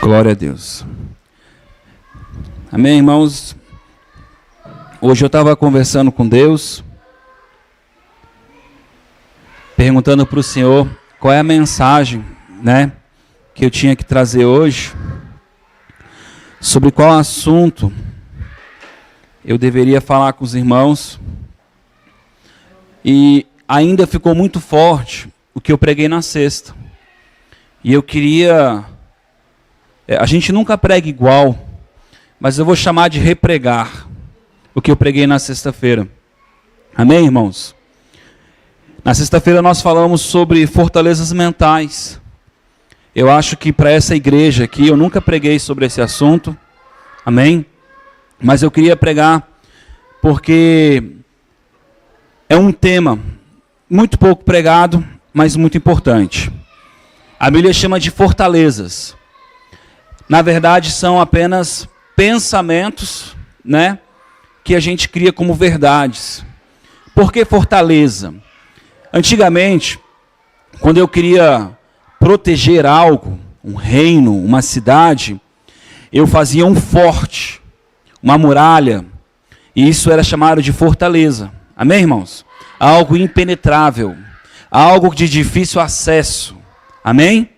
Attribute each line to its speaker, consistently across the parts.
Speaker 1: Glória a Deus. Amém, irmãos? Hoje eu estava conversando com Deus, perguntando para o Senhor qual é a mensagem, que eu tinha que trazer hoje, sobre qual assunto eu deveria falar com os irmãos. E ainda ficou muito forte o que eu preguei na sexta. E eu queria... a gente nunca prega igual, mas eu vou chamar de repregar o que eu preguei na sexta-feira. Amém, irmãos? Na sexta-feira nós falamos sobre fortalezas mentais. Eu acho que para essa igreja aqui, eu nunca preguei sobre esse assunto. Amém? Mas eu queria pregar porque é um tema muito pouco pregado, mas muito importante. A Bíblia chama de fortalezas. Na verdade, são apenas pensamentos, que a gente cria como verdades. Por que fortaleza? Antigamente, quando eu queria proteger algo, um reino, uma cidade, eu fazia um forte, uma muralha, e isso era chamado de fortaleza. Amém, irmãos? Algo impenetrável, algo de difícil acesso. Amém?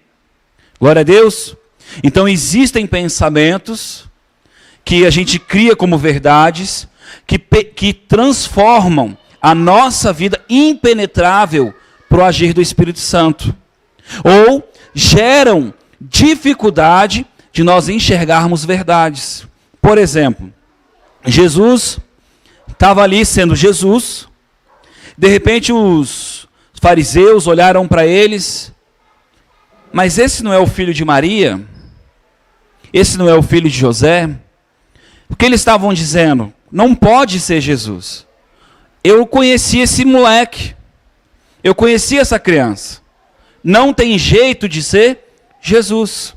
Speaker 1: Glória a Deus. Então existem pensamentos que a gente cria como verdades, que transformam a nossa vida impenetrável para o agir do Espírito Santo. Ou geram dificuldade de nós enxergarmos verdades. Por exemplo, Jesus estava ali sendo Jesus, de repente os fariseus olharam para eles, mas esse não é o filho de Maria? Esse não é o filho de José? O que eles estavam dizendo? Não pode ser Jesus. Eu conheci esse moleque. Eu conheci essa criança. Não tem jeito de ser Jesus.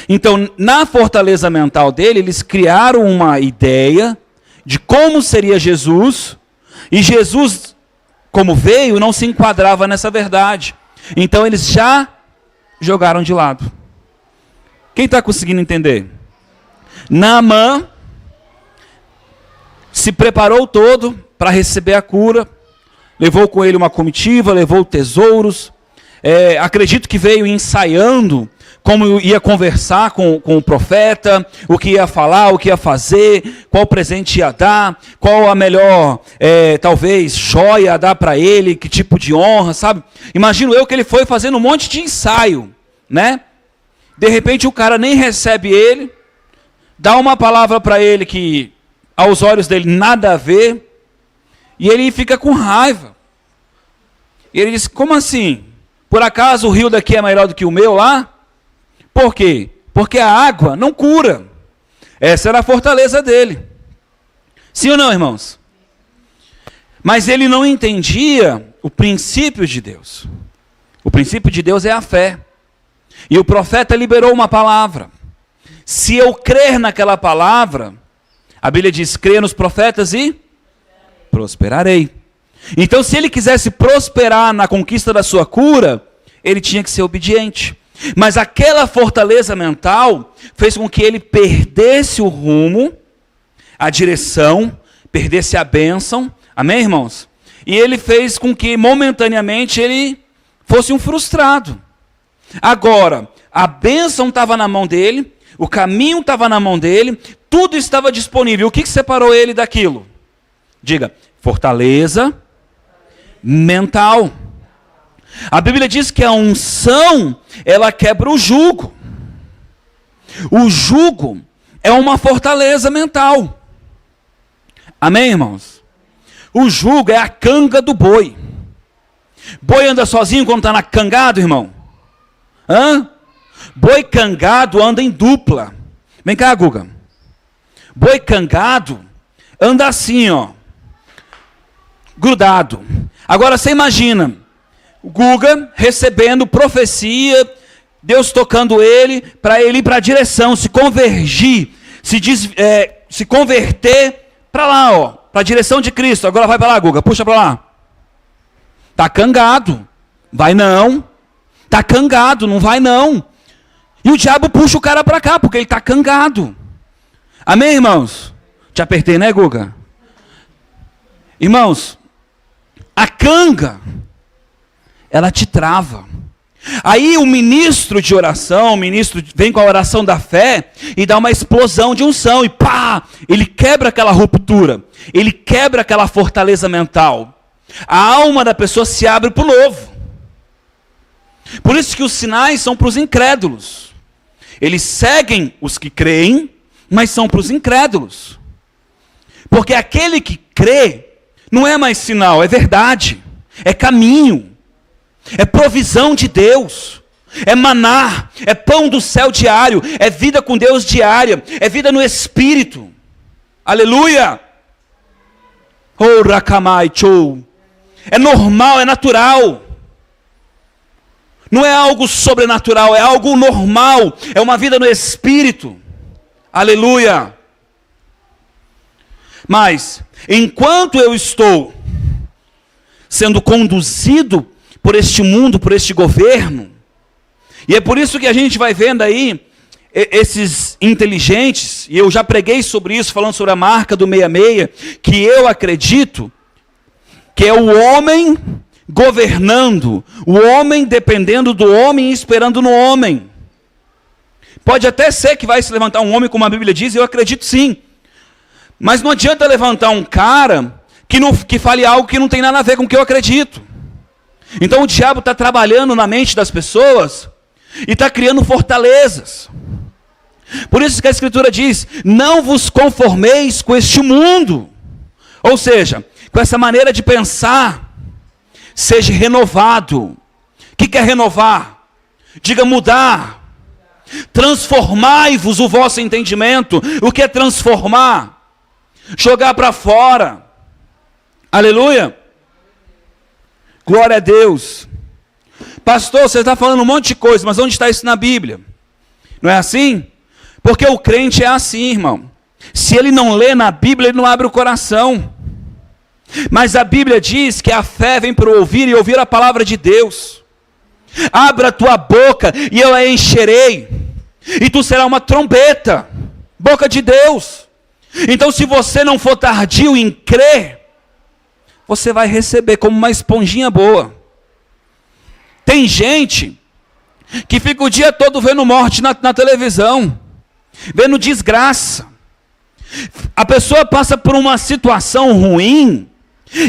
Speaker 1: Então, na fortaleza mental dele, eles criaram uma ideia de como seria Jesus. E Jesus, como veio, não se enquadrava nessa verdade. Então, eles já jogaram de lado. Quem está conseguindo entender? Naamã se preparou todo para receber a cura, levou com ele uma comitiva, levou tesouros, acredito que veio ensaiando como ia conversar com o profeta, o que ia falar, o que ia fazer, qual presente ia dar, qual a melhor, talvez, joia a dar para ele, que tipo de honra, sabe? Imagino eu que ele foi fazendo um monte de ensaio, De repente o cara nem recebe ele, dá uma palavra para ele que aos olhos dele nada a ver, e ele fica com raiva. E ele diz, como assim? Por acaso o rio daqui é melhor do que o meu lá? Por quê? Porque a água não cura. Essa era a fortaleza dele. Sim ou não, irmãos? Mas ele não entendia o princípio de Deus. O princípio de Deus é a fé. E o profeta liberou uma palavra. Se eu crer naquela palavra, a Bíblia diz, crê nos profetas e prosperarei. Então, se ele quisesse prosperar na conquista da sua cura, ele tinha que ser obediente. Mas aquela fortaleza mental fez com que ele perdesse o rumo, a direção, perdesse a bênção. Amém, irmãos? E ele fez com que momentaneamente ele fosse um frustrado. Agora, a bênção estava na mão dele, o caminho estava na mão dele, tudo estava disponível. O que separou ele daquilo? Diga, fortaleza mental. A Bíblia diz que a unção, ela quebra o jugo. O jugo é uma fortaleza mental. Amém, irmãos? O jugo é a canga do boi. Boi anda sozinho quando está na cangado, irmão? Boi cangado anda em dupla. Vem cá, Guga. Boi cangado anda assim, grudado. Agora você imagina, o Guga recebendo profecia, Deus tocando ele para ir para a direção, se convergir, se converter para lá, para a direção de Cristo. Agora vai para lá, Guga, puxa para lá. Tá cangado, vai não. Tá cangado, não vai não. E o diabo puxa o cara para cá, porque ele está cangado. Amém, irmãos? Te apertei, né, Guga? Irmãos, a canga, ela te trava. Aí o ministro de oração, o ministro vem com a oração da fé e dá uma explosão de unção. E pá, ele quebra aquela ruptura. Ele quebra aquela fortaleza mental. A alma da pessoa se abre para o novo. Por isso que os sinais são para os incrédulos. Eles seguem os que creem, mas são para os incrédulos. Porque aquele que crê não é mais sinal, é verdade, é caminho, é provisão de Deus, é maná, é pão do céu diário, é vida com Deus diária, é vida no Espírito. Aleluia! Oh, rakamai chou. É normal, é natural. Não é algo sobrenatural, é algo normal, é uma vida no Espírito. Aleluia! Mas, enquanto eu estou sendo conduzido por este mundo, por este governo, e é por isso que a gente vai vendo aí esses inteligentes, e eu já preguei sobre isso, falando sobre a marca do 66, que eu acredito que é o homem governando, o homem dependendo do homem e esperando no homem. Pode até ser que vai se levantar um homem, como a Bíblia diz, eu acredito sim. Mas não adianta levantar um cara que fale algo que não tem nada a ver com o que eu acredito. Então o diabo está trabalhando na mente das pessoas e está criando fortalezas. Por isso que a Escritura diz, não vos conformeis com este mundo. Ou seja, com essa maneira de pensar, seja renovado. O que é renovar? Diga mudar. Transformai-vos o vosso entendimento. O que é transformar? Jogar para fora. Aleluia. Glória a Deus. Pastor, você está falando um monte de coisa, mas onde está isso na Bíblia? Não é assim? Porque o crente é assim, irmão. Se ele não lê na Bíblia, ele não abre o coração. Mas a Bíblia diz que a fé vem por ouvir e ouvir a palavra de Deus. Abra a tua boca e eu a encherei. E tu serás uma trombeta. Boca de Deus. Então se você não for tardio em crer, você vai receber como uma esponjinha boa. Tem gente que fica o dia todo vendo morte na televisão, vendo desgraça. A pessoa passa por uma situação ruim,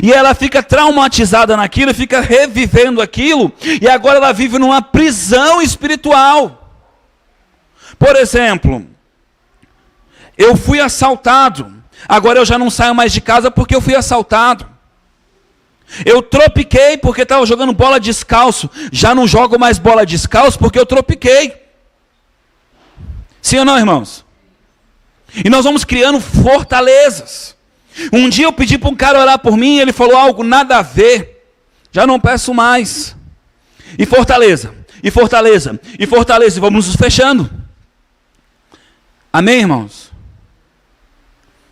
Speaker 1: e ela fica traumatizada naquilo, fica revivendo aquilo, e agora ela vive numa prisão espiritual. Por exemplo, eu fui assaltado, agora eu já não saio mais de casa porque eu fui assaltado. Eu tropiquei porque estava jogando bola descalço, já não jogo mais bola descalço porque eu tropiquei. Sim ou não, irmãos? E nós vamos criando fortalezas. Um dia eu pedi para um cara orar por mim, ele falou algo nada a ver, já não peço mais. E fortaleza, e fortaleza, e fortaleza, e vamos nos fechando. Amém, irmãos?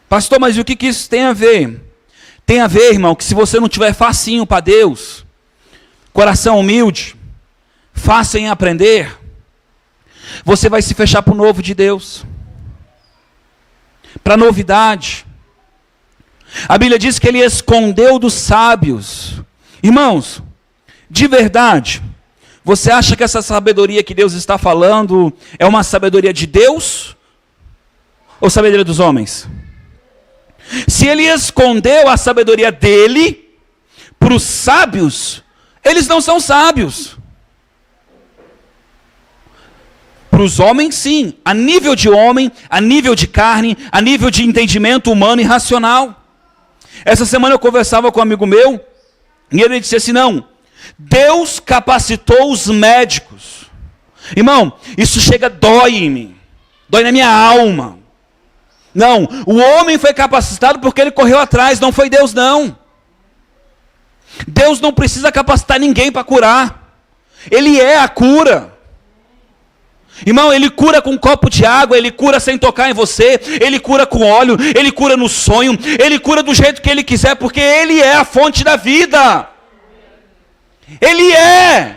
Speaker 1: Pastor, mas o que isso tem a ver? Tem a ver, irmão, que se você não tiver facinho para Deus, coração humilde, fácil em aprender, você vai se fechar para o novo de Deus, para a novidade. A Bíblia diz que ele escondeu dos sábios. Irmãos, de verdade, você acha que essa sabedoria que Deus está falando é uma sabedoria de Deus ou sabedoria dos homens? Se ele escondeu a sabedoria dele para os sábios, eles não são sábios. Para os homens, sim, a nível de homem, a nível de carne, a nível de entendimento humano e racional. Essa semana eu conversava com um amigo meu, e ele disse assim, não, Deus capacitou os médicos. Irmão, isso chega, dói em mim, dói na minha alma. Não, o homem foi capacitado porque ele correu atrás, não foi Deus não. Deus não precisa capacitar ninguém para curar, Ele é a cura. Irmão, Ele cura com um copo de água, Ele cura sem tocar em você, Ele cura com óleo, Ele cura no sonho, Ele cura do jeito que Ele quiser, porque Ele é a fonte da vida. Ele é.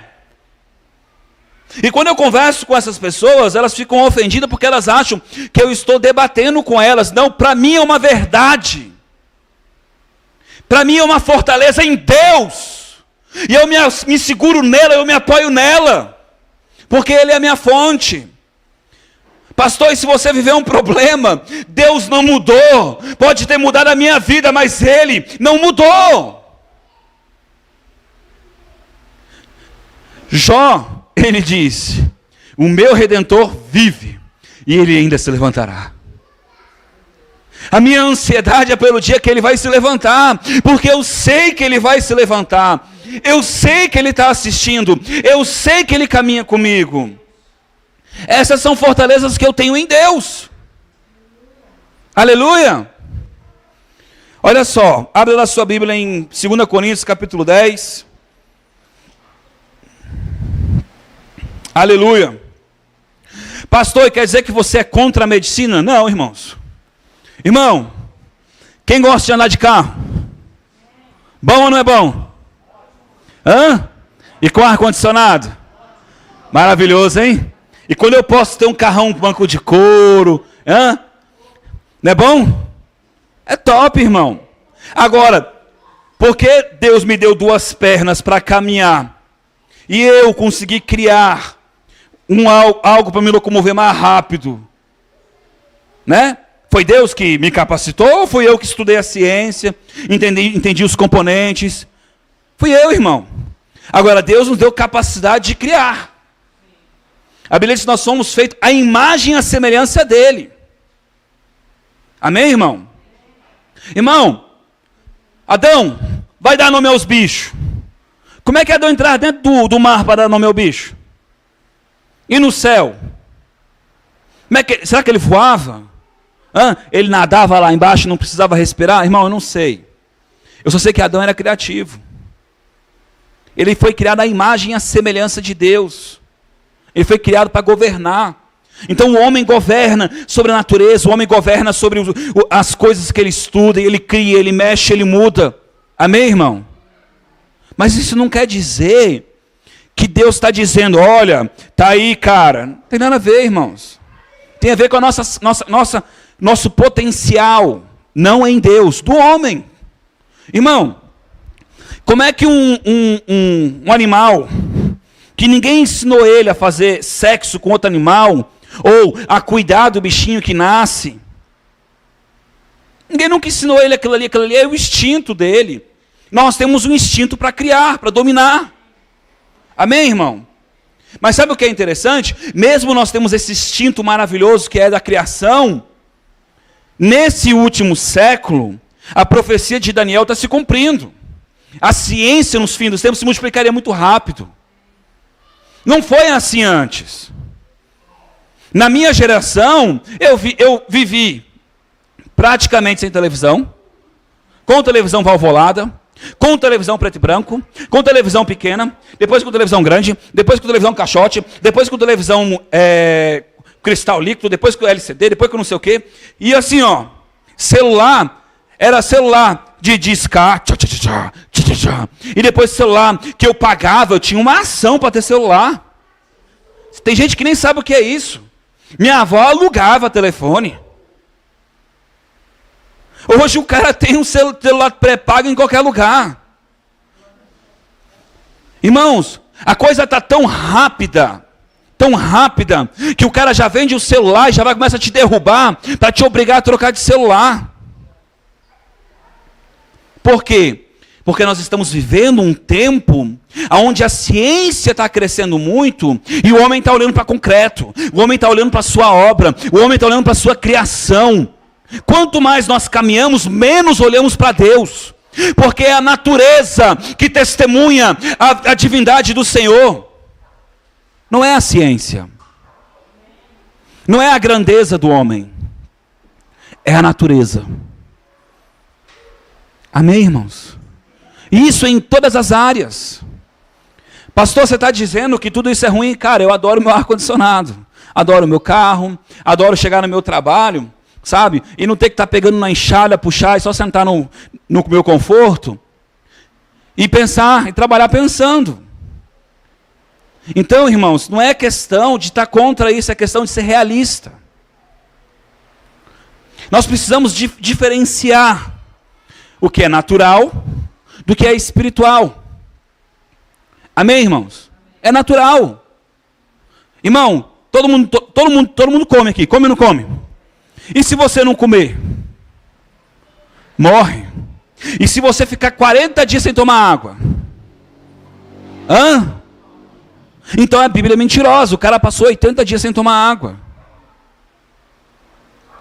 Speaker 1: E quando eu converso com essas pessoas, elas ficam ofendidas porque elas acham que eu estou debatendo com elas. Não, para mim é uma verdade. Para mim é uma fortaleza em Deus. E eu me seguro nela, eu me apoio nela. Porque Ele é a minha fonte. Pastor, e se você viver um problema, Deus não mudou. Pode ter mudado a minha vida, mas Ele não mudou. Jó, ele disse: o meu Redentor vive, e Ele ainda se levantará. A minha ansiedade é pelo dia que Ele vai se levantar, porque eu sei que Ele vai se levantar. Eu sei que Ele está assistindo, eu sei que Ele caminha comigo. Essas são fortalezas que eu tenho em Deus. Aleluia! Olha só, abre lá sua Bíblia em 2 Coríntios capítulo 10. Aleluia! Pastor, quer dizer que você é contra a medicina? Não, irmãos. Irmão, quem gosta de andar de carro? Bom ou não é bom? Hã? E com ar-condicionado? Maravilhoso, hein? E quando eu posso ter um carrão, um banco de couro, hã? Não é bom? É top, irmão. Agora, porque Deus me deu duas pernas para caminhar, e eu consegui criar algo para me locomover mais rápido, né? Foi Deus que me capacitou, ou fui eu que estudei a ciência, entendi os componentes? Fui eu, irmão. Agora, Deus nos deu capacidade de criar. A Bíblia diz que nós somos feitos à imagem e à semelhança dEle. Amém, irmão? Irmão, Adão, vai dar nome aos bichos. Como é que Adão entrar dentro do mar para dar nome ao bicho? E no céu? Será que ele voava? Ele nadava lá embaixo e não precisava respirar? Irmão, eu não sei. Eu só sei que Adão era criativo. Ele foi criado à imagem e à semelhança de Deus. Ele foi criado para governar. Então o homem governa sobre a natureza, o homem governa sobre as coisas que ele estuda, ele cria, ele mexe, ele muda. Amém, irmão? Mas isso não quer dizer que Deus está dizendo: olha, tá aí, cara. Não tem nada a ver, irmãos. Tem a ver com a nosso potencial, não em Deus, do homem. Irmão, como é que um animal que ninguém ensinou ele a fazer sexo com outro animal, ou a cuidar do bichinho que nasce, ninguém nunca ensinou ele aquilo ali é o instinto dele. Nós temos um instinto para criar, para dominar. Amém, irmão? Mas sabe o que é interessante? Mesmo nós temos esse instinto maravilhoso que é da criação, nesse último século, a profecia de Daniel está se cumprindo. A ciência nos fins dos tempos se multiplicaria muito rápido. Não foi assim antes. Na minha geração, eu vivi praticamente sem televisão, com televisão valvolada, com televisão preto e branco, com televisão pequena, depois com televisão grande, depois com televisão caixote, depois com televisão cristal líquido, depois com LCD, depois com não sei o quê. E assim, ó, celular, era celular de discar, e depois celular que eu pagava, eu tinha uma ação para ter celular. Tem gente que nem sabe o que é isso. Minha avó alugava telefone. Hoje o cara tem um celular pré-pago em qualquer lugar. Irmãos, a coisa está tão rápida, que o cara já vende o celular e já vai começar a te derrubar para te obrigar a trocar de celular. Por quê? Porque nós estamos vivendo um tempo onde a ciência está crescendo muito e o homem está olhando para concreto, o homem está olhando para a sua obra, o homem está olhando para a sua criação. Quanto mais nós caminhamos, menos olhamos para Deus, porque é a natureza que testemunha a divindade do Senhor. Não é a ciência, não é a grandeza do homem, é a natureza. Amém, irmãos? Isso em todas as áreas. Pastor, você está dizendo que tudo isso é ruim? Cara, eu adoro meu ar-condicionado, adoro meu carro, adoro chegar no meu trabalho, sabe? E não ter que estar pegando na enxada, puxar, e só sentar no meu conforto. E pensar, e trabalhar pensando. Então, irmãos, não é questão de estar contra isso, é questão de ser realista. Nós precisamos diferenciar o que é natural do que é espiritual. Amém, irmãos? É natural. Irmão, todo mundo come aqui, come ou não come? E se você não comer? Morre. E se você ficar 40 dias sem tomar água? Hã? Então a Bíblia é mentirosa. O cara passou 80 dias sem tomar água.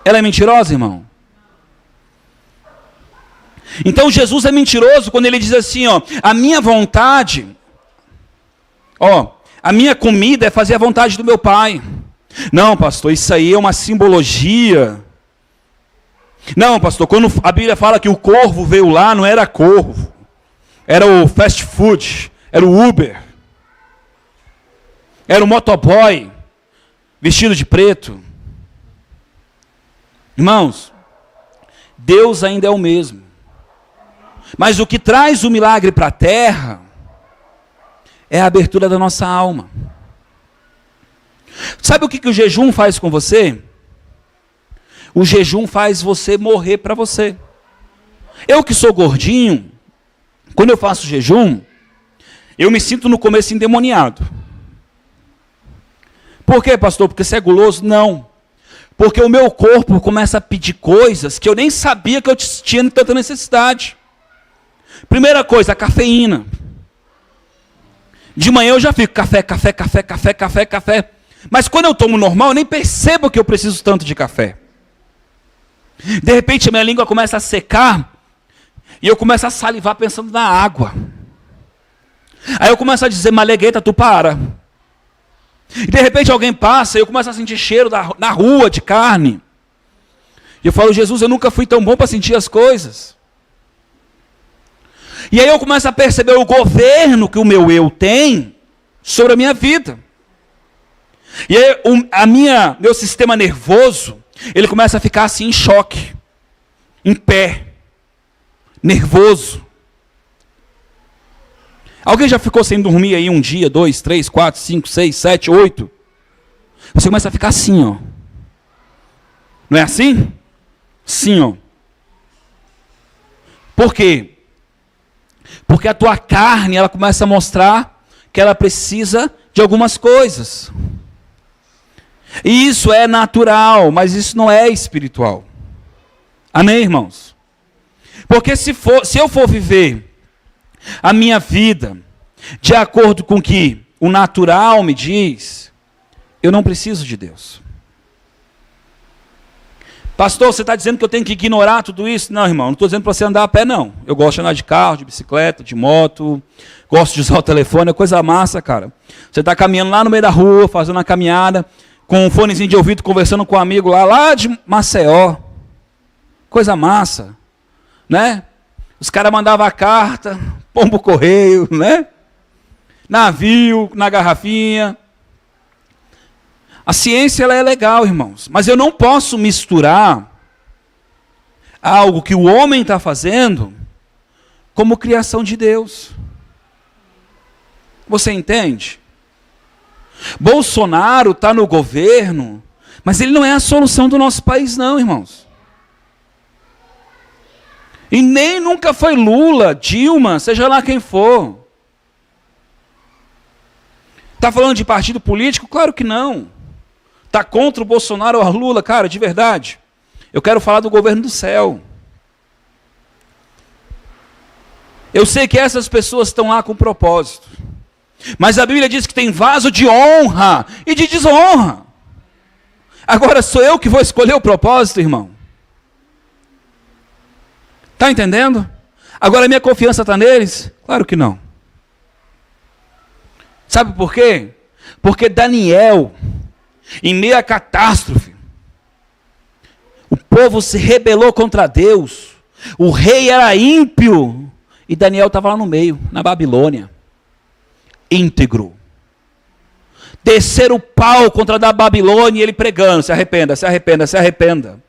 Speaker 1: Ela é mentirosa, irmão? Então Jesus é mentiroso quando ele diz assim, ó, a minha vontade, ó, a minha comida é fazer a vontade do meu Pai. Não, pastor, isso aí é uma simbologia. Não, pastor, quando a Bíblia fala que o corvo veio lá, não era corvo. Era o fast food, era o Uber. Era o motoboy, vestido de preto. Irmãos, Deus ainda é o mesmo. Mas o que traz o milagre para a terra é a abertura da nossa alma. Sabe o que o jejum faz com você? O jejum faz você morrer para você. Eu que sou gordinho, quando eu faço jejum, eu me sinto no começo endemoniado. Por quê, pastor? Porque você é guloso? Não. Porque o meu corpo começa a pedir coisas que eu nem sabia que eu tinha tanta necessidade. Primeira coisa, a cafeína. De manhã eu já fico café. Mas quando eu tomo normal, eu nem percebo que eu preciso tanto de café. De repente a minha língua começa a secar e eu começo a salivar pensando na água. Aí eu começo a dizer, Malegueta, tu para. E de repente alguém passa e eu começo a sentir cheiro na rua de carne. E eu falo, Jesus, eu nunca fui tão bom para sentir as coisas. E aí eu começo a perceber o governo que o meu eu tem sobre a minha vida. E aí meu sistema nervoso, ele começa a ficar assim em choque, em pé, nervoso. Alguém já ficou sem dormir aí um dia, 2, 3, 4, 5, 6, 7, 8? Você começa a ficar assim, ó. Não é assim? Sim, ó. Por quê? Porque a tua carne, ela começa a mostrar que ela precisa de algumas coisas. E isso é natural, mas isso não é espiritual. Amém, irmãos? Porque se eu for viver a minha vida de acordo com o que o natural me diz, eu não preciso de Deus. Pastor, você está dizendo que eu tenho que ignorar tudo isso? Não, irmão, não estou dizendo para você andar a pé, não. Eu gosto de andar de carro, de bicicleta, de moto, gosto de usar o telefone, é coisa massa, cara. Você está caminhando lá no meio da rua, fazendo uma caminhada, com um fonezinho de ouvido, conversando com um amigo lá de Maceió. Coisa massa, né? Os caras mandavam a carta, pombo correio, né? Navio, na garrafinha. A ciência, ela é legal, irmãos, mas eu não posso misturar algo que o homem está fazendo como criação de Deus. Você entende? Bolsonaro está no governo, mas ele não é a solução do nosso país, não, irmãos. E nem nunca foi Lula, Dilma, seja lá quem for. Está falando de partido político? Claro que não. Está contra o Bolsonaro ou a Lula? Cara, de verdade. Eu quero falar do governo do céu. Eu sei que essas pessoas estão lá com propósito. Mas a Bíblia diz que tem vaso de honra e de desonra. Agora sou eu que vou escolher o propósito, irmão. Está entendendo? Agora a minha confiança está neles? Claro que não. Sabe por quê? Porque Daniel, em meio à catástrofe, o povo se rebelou contra Deus, o rei era ímpio, e Daniel estava lá no meio, na Babilônia, íntegro. Desceram o pau contra a Babilônia e ele pregando, se arrependa, se arrependa, se arrependa.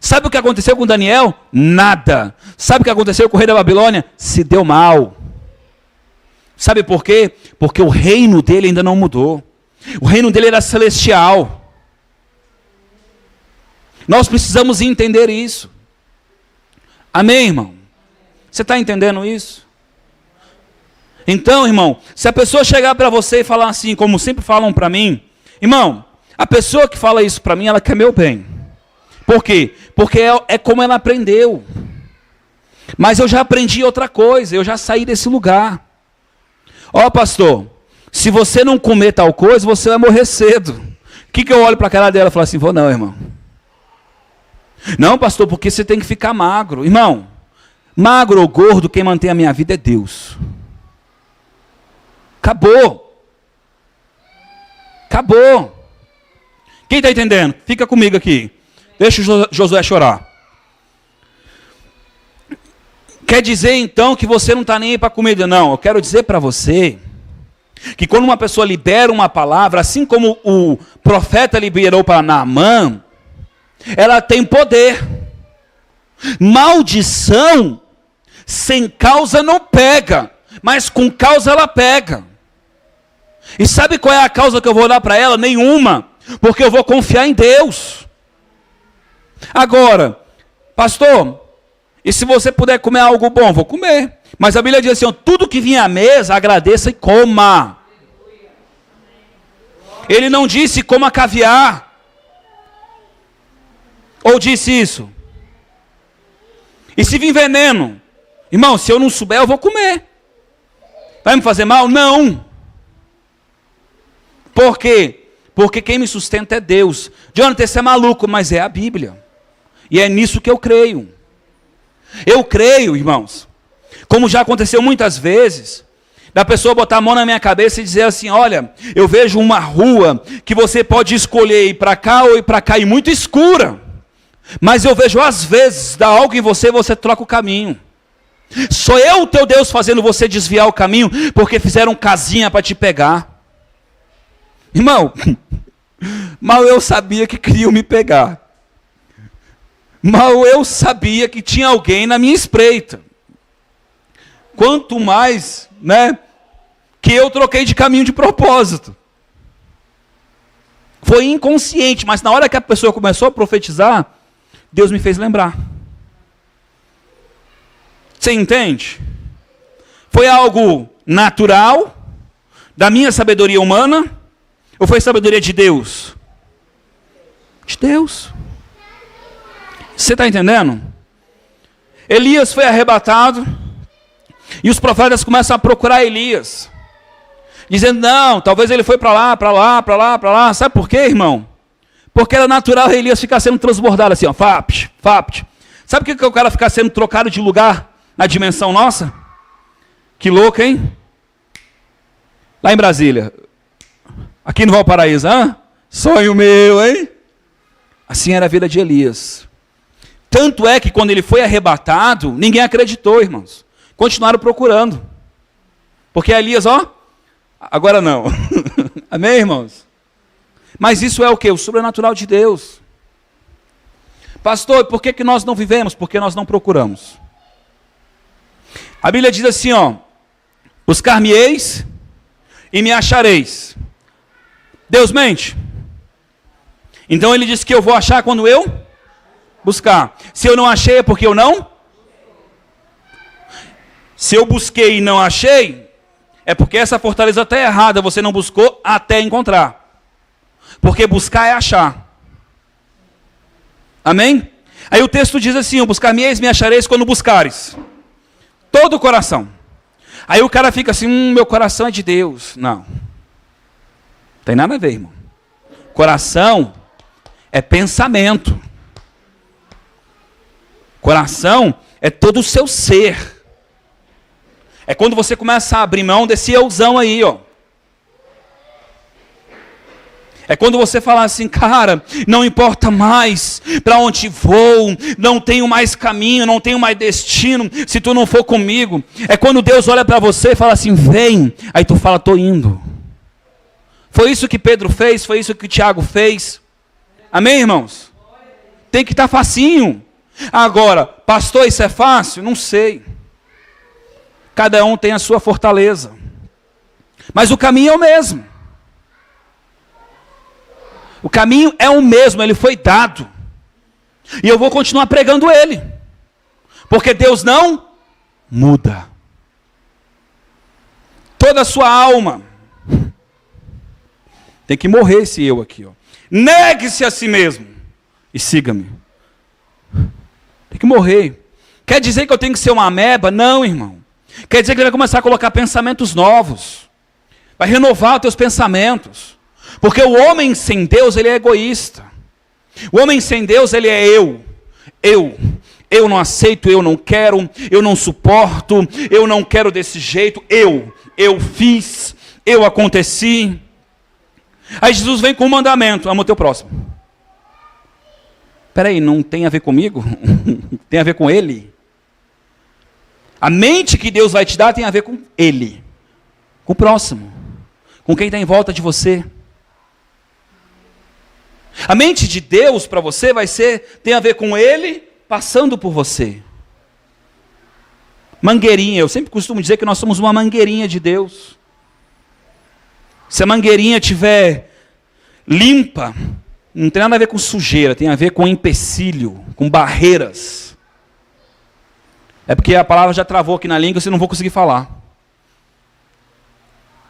Speaker 1: Sabe o que aconteceu com Daniel? Nada. Sabe o que aconteceu com o rei da Babilônia? Se deu mal. Sabe por quê? Porque o reino dele ainda não mudou. O reino dele era celestial. Nós precisamos entender isso. Amém, irmão? Você está entendendo isso? Então, irmão, se a pessoa chegar para você e falar assim, como sempre falam para mim, irmão, a pessoa que fala isso para mim, ela quer meu bem. Por quê? Porque é como ela aprendeu. Mas eu já aprendi outra coisa, eu já saí desse lugar. Ó, pastor, se você não comer tal coisa, você vai morrer cedo. O que eu olho para a cara dela e falo assim, vou não, irmão. Não, pastor, porque você tem que ficar magro. Irmão, magro ou gordo, quem mantém a minha vida é Deus. Acabou. Acabou. Quem está entendendo? Fica comigo aqui. Deixa o Josué chorar. Quer dizer então que você não está nem aí para comida? Não, eu quero dizer para você que quando uma pessoa libera uma palavra, assim como o profeta liberou para Naamã, ela tem poder. Maldição sem causa não pega, mas com causa ela pega. E sabe qual é a causa que eu vou dar para ela? Nenhuma, porque eu vou confiar em Deus. Agora, pastor, e se você puder comer algo bom, vou comer. Mas a Bíblia diz assim, ó, tudo que vier à mesa, agradeça e coma. Ele não disse coma caviar. Ou disse isso? E se vir veneno? Irmão, se eu não souber, eu vou comer. Vai me fazer mal? Não. Por quê? Porque quem me sustenta é Deus. Jonathan, você é maluco, mas é a Bíblia. E é nisso que eu creio. Eu creio, irmãos, como já aconteceu muitas vezes, da pessoa botar a mão na minha cabeça e dizer assim, olha, eu vejo uma rua que você pode escolher ir para cá ou ir para cá, e muito escura. Mas eu vejo às vezes, dá algo em você, você troca o caminho. Sou eu o teu Deus fazendo você desviar o caminho, porque fizeram casinha para te pegar. Irmão, mal eu sabia que queriam me pegar. Mal eu sabia que tinha alguém na minha espreita. Quanto mais, né, que eu troquei de caminho de propósito. Foi inconsciente, mas na hora que a pessoa começou a profetizar, Deus me fez lembrar. Você entende? Foi algo natural, da minha sabedoria humana, ou foi sabedoria de Deus? De Deus. Você está entendendo? Elias foi arrebatado, e os profetas começam a procurar Elias, dizendo, não, talvez ele foi para lá, para lá, para lá, para lá. Sabe por quê, irmão? Porque era natural Elias ficar sendo transbordado assim, ó, fapt, fapt. Sabe por que o cara ficar sendo trocado de lugar na dimensão nossa? Que louco, hein? Lá em Brasília. Aqui no Valparaíso, hã? Sonho meu, hein? Assim era a vida de Elias. Tanto é que quando ele foi arrebatado, ninguém acreditou, irmãos. Continuaram procurando. Porque Elias, ó, agora não. Amém, irmãos? Mas isso é o quê? O sobrenatural de Deus. Pastor, por que nós não vivemos? Porque nós não procuramos. A Bíblia diz assim, ó, buscar-me-eis e me achareis. Deus mente? Então ele disse que eu vou achar quando eu buscar. Se eu não achei é porque eu não? Se eu busquei e não achei, é porque essa fortaleza está errada, você não buscou até encontrar. Porque buscar é achar. Amém? Aí o texto diz assim, buscar-me-eis, me achareis quando buscares. Todo o coração. Aí o cara fica assim, meu coração é de Deus. Não. Tem nada a ver, irmão. Coração é pensamento. Coração é todo o seu ser. É quando você começa a abrir mão desse euzão aí, ó. É quando você fala assim, cara, não importa mais para onde vou, não tenho mais caminho, não tenho mais destino, se tu não for comigo. É quando Deus olha para você e fala assim, vem. Aí tu fala, tô indo. Foi isso que Pedro fez, foi isso que Tiago fez. Amém, irmãos? Tem que estar facinho. Agora, pastor, isso é fácil? Não sei. Cada um tem a sua fortaleza. Mas o caminho é o mesmo. O caminho é o mesmo, ele foi dado. E eu vou continuar pregando ele. Porque Deus não muda. Toda a sua alma tem que morrer esse eu aqui, ó. Negue-se a si mesmo e siga-me. Tem que morrer. Quer dizer que eu tenho que ser uma ameba? Não, irmão. Quer dizer que ele vai começar a colocar pensamentos novos. Vai renovar os teus pensamentos. Porque o homem sem Deus, ele é egoísta. O homem sem Deus, ele é eu. Eu não aceito, eu não quero, eu não suporto, eu não quero desse jeito, eu fiz, eu aconteci. Aí Jesus vem com um mandamento: ama o teu próximo. Espera aí, não tem a ver comigo? Tem a ver com ele? A mente que Deus vai te dar tem a ver com ele, com o próximo, com quem está em volta de você. A mente de Deus para você tem a ver com ele passando por você. Mangueirinha, eu sempre costumo dizer que nós somos uma mangueirinha de Deus. Se a mangueirinha estiver limpa, não tem nada a ver com sujeira, tem a ver com empecilho, com barreiras. É porque a palavra já travou aqui na língua, você não vou conseguir falar.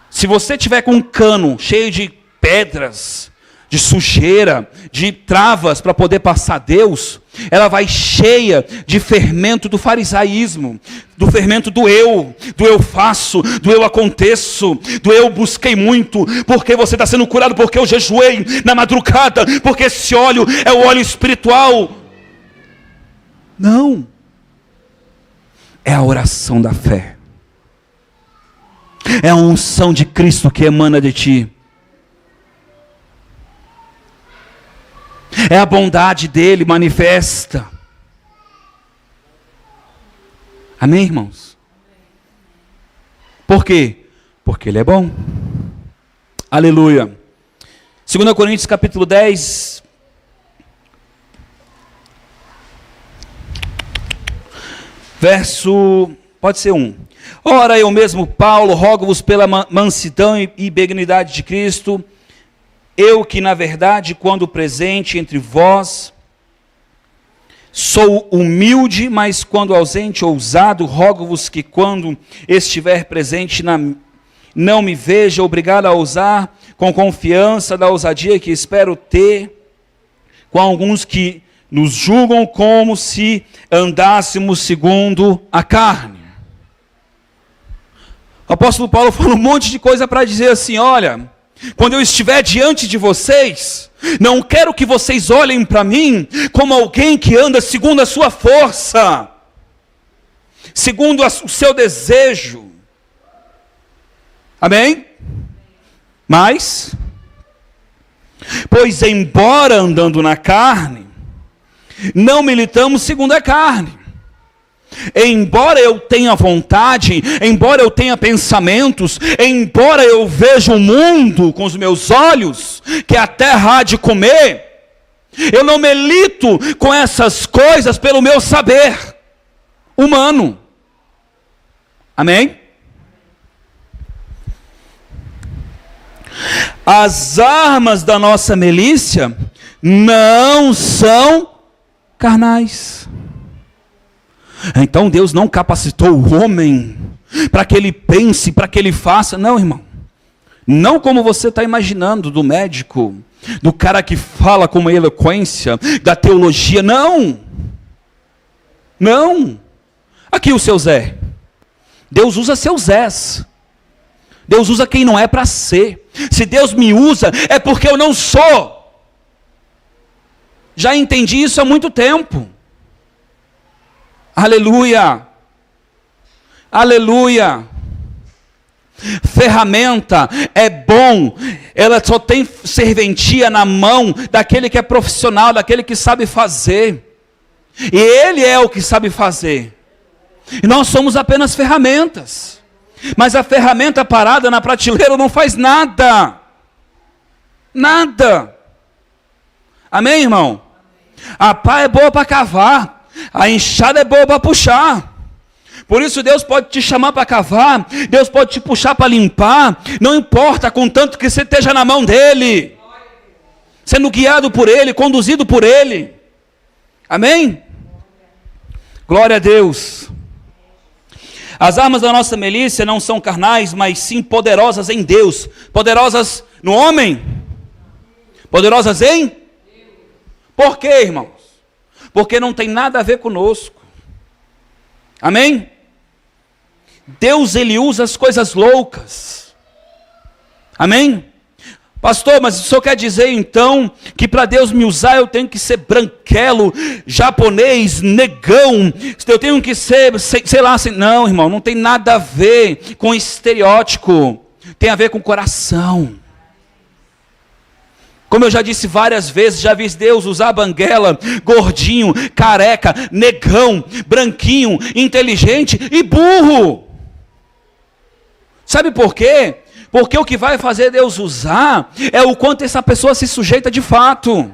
Speaker 1: Se você tiver com um cano cheio de pedras, de sujeira, de travas para poder passar Deus, ela vai cheia de fermento do farisaísmo, do fermento do eu faço, do eu aconteço, do eu busquei muito, porque você está sendo curado, porque eu jejuei na madrugada, porque esse óleo é o óleo espiritual. Não. É a oração da fé. É a unção de Cristo que emana de ti. É a bondade dele manifesta. Amém, irmãos? Por quê? Porque ele é bom. Aleluia. 2 Coríntios capítulo 10. Verso, pode ser 1. Ora, eu mesmo, Paulo, rogo-vos pela mansidão e benignidade de Cristo, eu que, na verdade, quando presente entre vós, sou humilde, mas quando ausente, ousado, rogo-vos que, quando estiver presente, não me veja obrigado a usar com confiança da ousadia que espero ter com alguns que nos julgam como se andássemos segundo a carne. O apóstolo Paulo falou um monte de coisa para dizer assim: olha, quando eu estiver diante de vocês, não quero que vocês olhem para mim como alguém que anda segundo a sua força, segundo o seu desejo. Amém? Mas, pois embora andando na carne, não militamos segundo a carne. Embora eu tenha vontade, embora eu tenha pensamentos, embora eu veja o mundo com os meus olhos, que a terra há de comer, eu não milito com essas coisas pelo meu saber humano. Amém? As armas da nossa milícia não são carnais. Então Deus não capacitou o homem para que ele pense, para que ele faça. Não, irmão. Não como você está imaginando do médico, do cara que fala com uma eloquência, da teologia. Não. Não. Aqui o seu Zé. Deus usa seus Zés. Deus usa quem não é para ser. Se Deus me usa, é porque eu não sou. Já entendi isso há muito tempo. Aleluia, aleluia. Ferramenta é bom, ela só tem serventia na mão daquele que é profissional, daquele que sabe fazer. E ele é o que sabe fazer. E nós somos apenas ferramentas. Mas a ferramenta parada na prateleira não faz nada. Nada. Amém, A pá é boa para cavar. A enxada é boa para puxar. Por isso Deus pode te chamar para cavar, Deus pode te puxar para limpar, não importa, contanto que você esteja na mão dEle, sendo guiado por Ele, conduzido por Ele. Amém? Glória a Deus. As armas da nossa milícia não são carnais, mas sim poderosas em Deus. Poderosas no homem? Poderosas em? Por quê, irmãos? Porque não tem nada a ver conosco. Amém? Deus, Ele usa as coisas loucas. Amém? Pastor, mas o senhor quer dizer então que para Deus me usar eu tenho que ser branquelo, japonês, negão, eu tenho que ser, sei lá, não, irmão, não tem nada a ver com estereótipo, tem a ver com coração. Como eu já disse várias vezes, já vi Deus usar banguela, gordinho, careca, negão, branquinho, inteligente e burro. Sabe por quê? Porque o que vai fazer Deus usar é o quanto essa pessoa se sujeita de fato.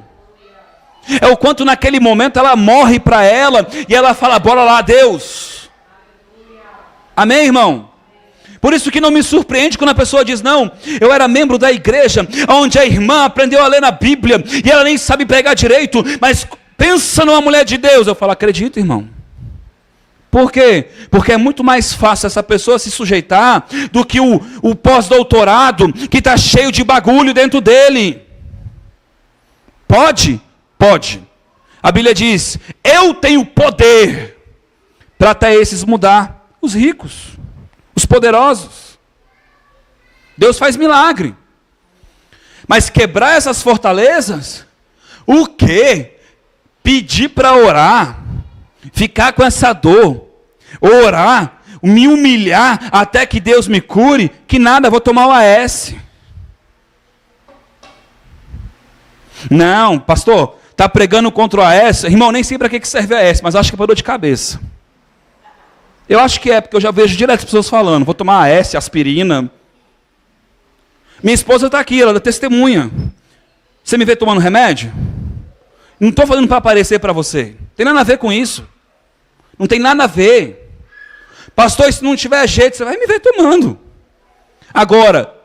Speaker 1: É o quanto naquele momento ela morre para ela e ela fala, bora lá, Deus. Amém, irmão? Por isso que não me surpreende quando a pessoa diz, não, eu era membro da igreja, onde a irmã aprendeu a ler na Bíblia, e ela nem sabe pregar direito, mas pensa numa mulher de Deus. Eu falo, acredito, irmão. Por quê? Porque é muito mais fácil essa pessoa se sujeitar do que o pós-doutorado que está cheio de bagulho dentro dele. Pode? Pode. A Bíblia diz, eu tenho poder para até esses mudar, os ricos, os poderosos. Deus faz milagre. Mas quebrar essas fortalezas, o quê? Pedir para orar, ficar com essa dor, orar, me humilhar até que Deus me cure, que nada, vou tomar o AS. Não, pastor, está pregando contra o AS, irmão, nem sei para que serve a AS, mas acho que é para dor de cabeça. Eu acho que é, porque eu já vejo direto as pessoas falando, vou tomar AS, aspirina. Minha esposa está aqui, ela é testemunha. Você me vê tomando remédio? Não estou falando para aparecer para você. Não tem nada a ver com isso. Não tem nada a ver. Pastor, se não tiver jeito, você vai me ver tomando. Agora,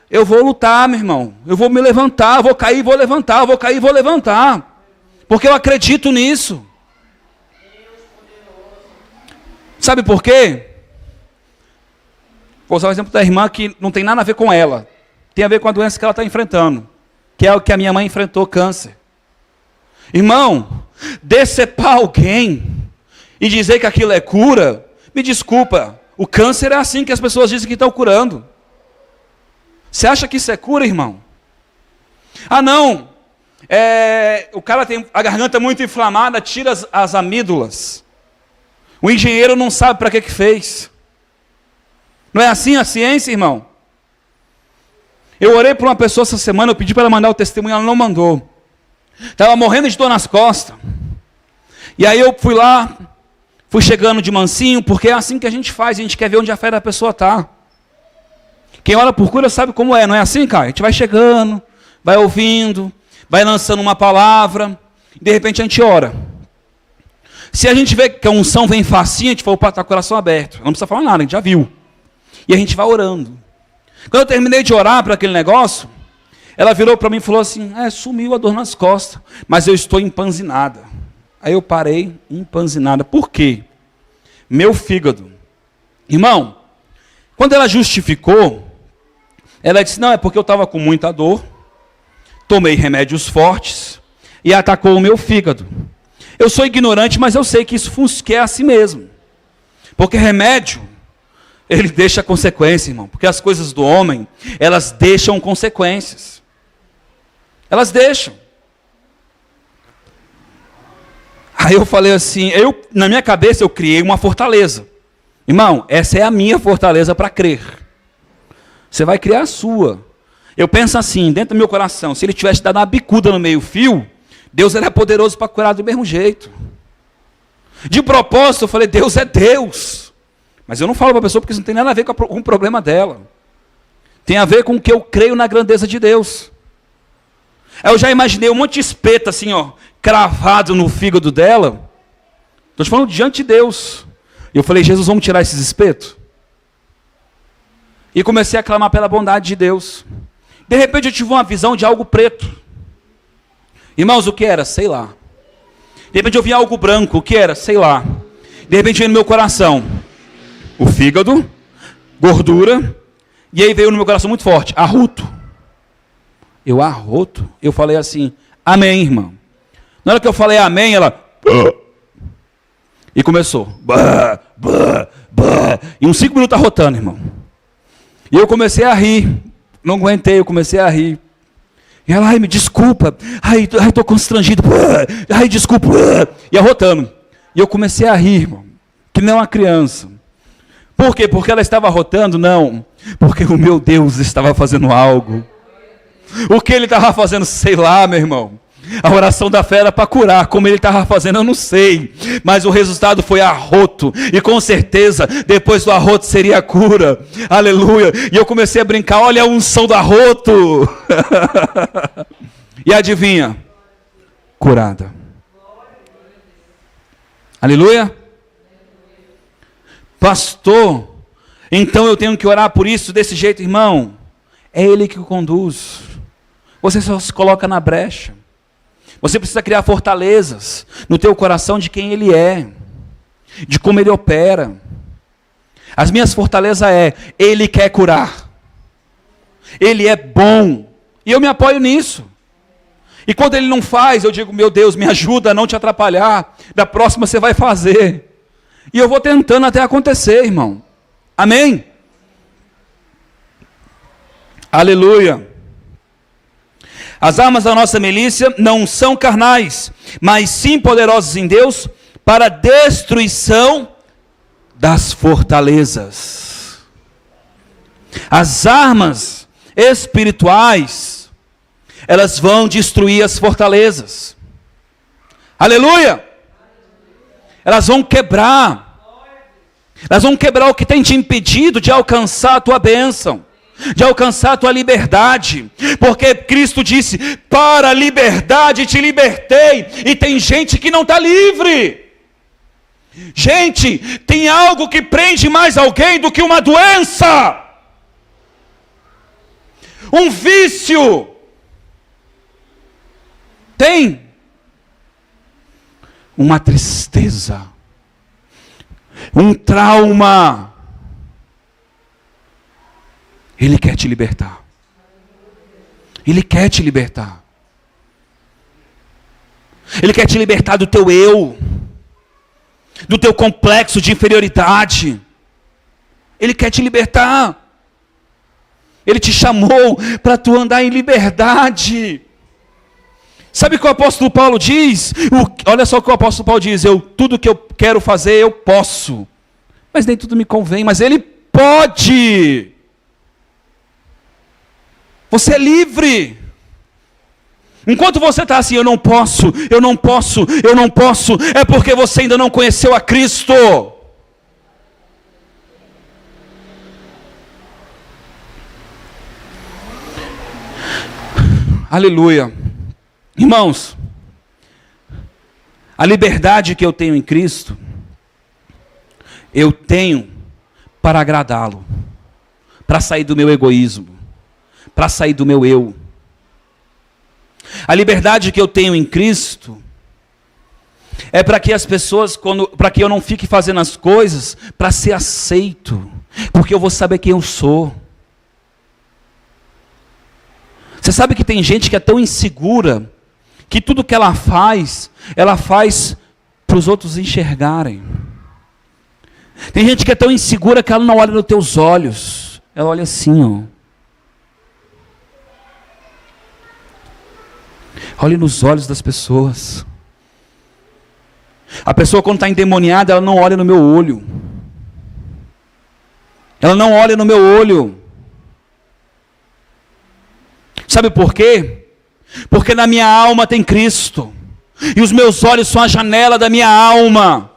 Speaker 1: eu vou lutar, meu irmão. Eu vou me levantar, vou cair, vou levantar, vou cair, vou levantar. Porque eu acredito nisso. Sabe por quê? Vou usar o exemplo da irmã que não tem nada a ver com ela. Tem a ver com a doença que ela está enfrentando. Que é o que a minha mãe enfrentou, câncer. Irmão, decepar alguém e dizer que aquilo é cura, me desculpa, o câncer é assim que as pessoas dizem que estão curando. Você acha que isso é cura, irmão? Ah não, o cara tem a garganta muito inflamada, tira as amígdalas. O engenheiro não sabe para que fez. Não é assim a ciência, irmão? Eu orei por uma pessoa essa semana, eu pedi para ela mandar o testemunho, ela não mandou. Estava morrendo de dor nas costas. E aí eu fui lá, fui chegando de mansinho, porque é assim que a gente faz, a gente quer ver onde a fé da pessoa está. Quem ora por cura sabe como é, não é assim, cara? A gente vai chegando, vai ouvindo, vai lançando uma palavra, e de repente a gente ora. Se a gente vê que a unção vem facinho, a gente fala, opa, está com o coração aberto. Não precisa falar nada, a gente já viu. E a gente vai orando. Quando eu terminei de orar para aquele negócio, ela virou para mim e falou assim, sumiu a dor nas costas, mas eu estou empanzinada. Aí eu parei, empanzinada. Por quê? Meu fígado. Irmão, quando ela justificou, ela disse, não, é porque eu estava com muita dor, tomei remédios fortes e atacou o meu fígado. Eu sou ignorante, mas eu sei que isso é assim mesmo. Porque remédio, ele deixa consequência, irmão. Porque as coisas do homem, elas deixam consequências. Elas deixam. Aí eu falei assim, na minha cabeça eu criei uma fortaleza. Irmão, essa é a minha fortaleza para crer. Você vai criar a sua. Eu penso assim, dentro do meu coração, se ele tivesse dado uma bicuda no meio-fio, Deus era poderoso para curar do mesmo jeito. De propósito, eu falei, Deus é Deus. Mas eu não falo para a pessoa porque isso não tem nada a ver com o problema dela. Tem a ver com o que eu creio na grandeza de Deus. Eu já imaginei um monte de espeto assim, ó, cravado no fígado dela. Estou te falando diante de Deus. E eu falei, Jesus, vamos tirar esses espetos? E comecei a clamar pela bondade de Deus. De repente eu tive uma visão de algo preto. Irmãos, o que era? Sei lá. De repente eu vi algo branco. O que era? Sei lá. De repente veio no meu coração o fígado, gordura, e aí veio no meu coração muito forte, arroto. Arroto? Eu falei assim, amém, irmão. Na hora que eu falei amém, ela... E começou. E uns 5 minutos arrotando, irmão. E eu comecei a rir. Não aguentei, eu comecei a rir. E ela, ai, me desculpa. Ai, tô constrangido. Ai, desculpa. E arrotando. E eu comecei a rir, irmão. Que nem uma criança. Por quê? Porque ela estava arrotando? Não. Porque o meu Deus estava fazendo algo. O que ele estava fazendo? Sei lá, meu irmão. A oração da fé era para curar. Como ele estava fazendo, eu não sei. Mas o resultado foi arroto. E com certeza, depois do arroto seria a cura. Aleluia. E eu comecei a brincar. Olha a unção do arroto. E adivinha? Curada. Aleluia. Pastor, então eu tenho que orar por isso desse jeito, irmão. É Ele que o conduz. Você só se coloca na brecha. Você precisa criar fortalezas no teu coração de quem Ele é, de como Ele opera. As minhas fortalezas Ele quer curar. Ele é bom. E eu me apoio nisso. E quando Ele não faz, eu digo, meu Deus, me ajuda a não te atrapalhar. Da próxima você vai fazer. E eu vou tentando até acontecer, irmão. Amém? Aleluia. As armas da nossa milícia não são carnais, mas sim poderosas em Deus para a destruição das fortalezas. As armas espirituais, elas vão destruir as fortalezas. Aleluia! Elas vão quebrar. Elas vão quebrar o que tem te impedido de alcançar a tua bênção, de alcançar a tua liberdade, porque Cristo disse, para a liberdade te libertei, e tem gente que não está livre. Gente, tem algo que prende mais alguém do que uma doença, um vício, tem uma tristeza, um trauma. Ele quer te libertar. Ele quer te libertar. Ele quer te libertar do teu eu, do teu complexo de inferioridade. Ele quer te libertar. Ele te chamou para tu andar em liberdade. Sabe o que o apóstolo Paulo diz? Olha só o que o apóstolo Paulo diz. Tudo que eu quero fazer, eu posso. Mas nem tudo me convém, mas ele pode. Você é livre. Enquanto você está assim, eu não posso, é porque você ainda não conheceu a Cristo. Aleluia. Irmãos, a liberdade que eu tenho em Cristo, eu tenho para agradá-lo, para sair do meu egoísmo, para sair do meu eu. A liberdade que eu tenho em Cristo é para que as pessoas, para que eu não fique fazendo as coisas para ser aceito, porque eu vou saber quem eu sou. Você sabe que tem gente que é tão insegura que tudo que ela faz para os outros enxergarem. Tem gente que é tão insegura que ela não olha nos teus olhos, ela olha assim, ó. Olhe nos olhos das pessoas. A pessoa quando está endemoniada, ela não olha no meu olho. Ela não olha no meu olho. Sabe por quê? Porque na minha alma tem Cristo. E os meus olhos são a janela da minha alma.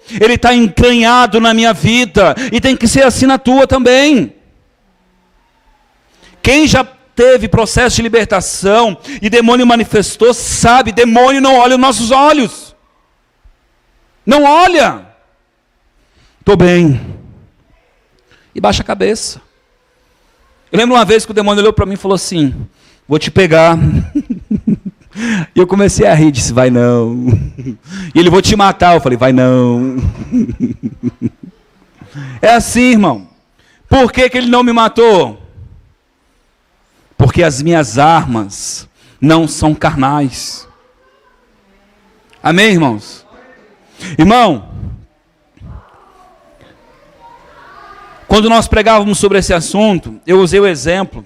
Speaker 1: Ele está entranhado na minha vida. E tem que ser assim na tua também. Quem já teve processo de libertação e demônio manifestou, sabe, demônio não olha os nossos olhos. Não olha. estou bem. E baixa a cabeça. Eu lembro uma vez que o demônio olhou para mim e falou assim: vou te pegar. E eu comecei a rir, disse: vai não. E ele: vou te matar. Eu falei: vai não. É assim, irmão. Por que ele não me matou? Porque as minhas armas não são carnais. Amém, irmãos? Irmão, quando nós pregávamos sobre esse assunto, eu usei o exemplo,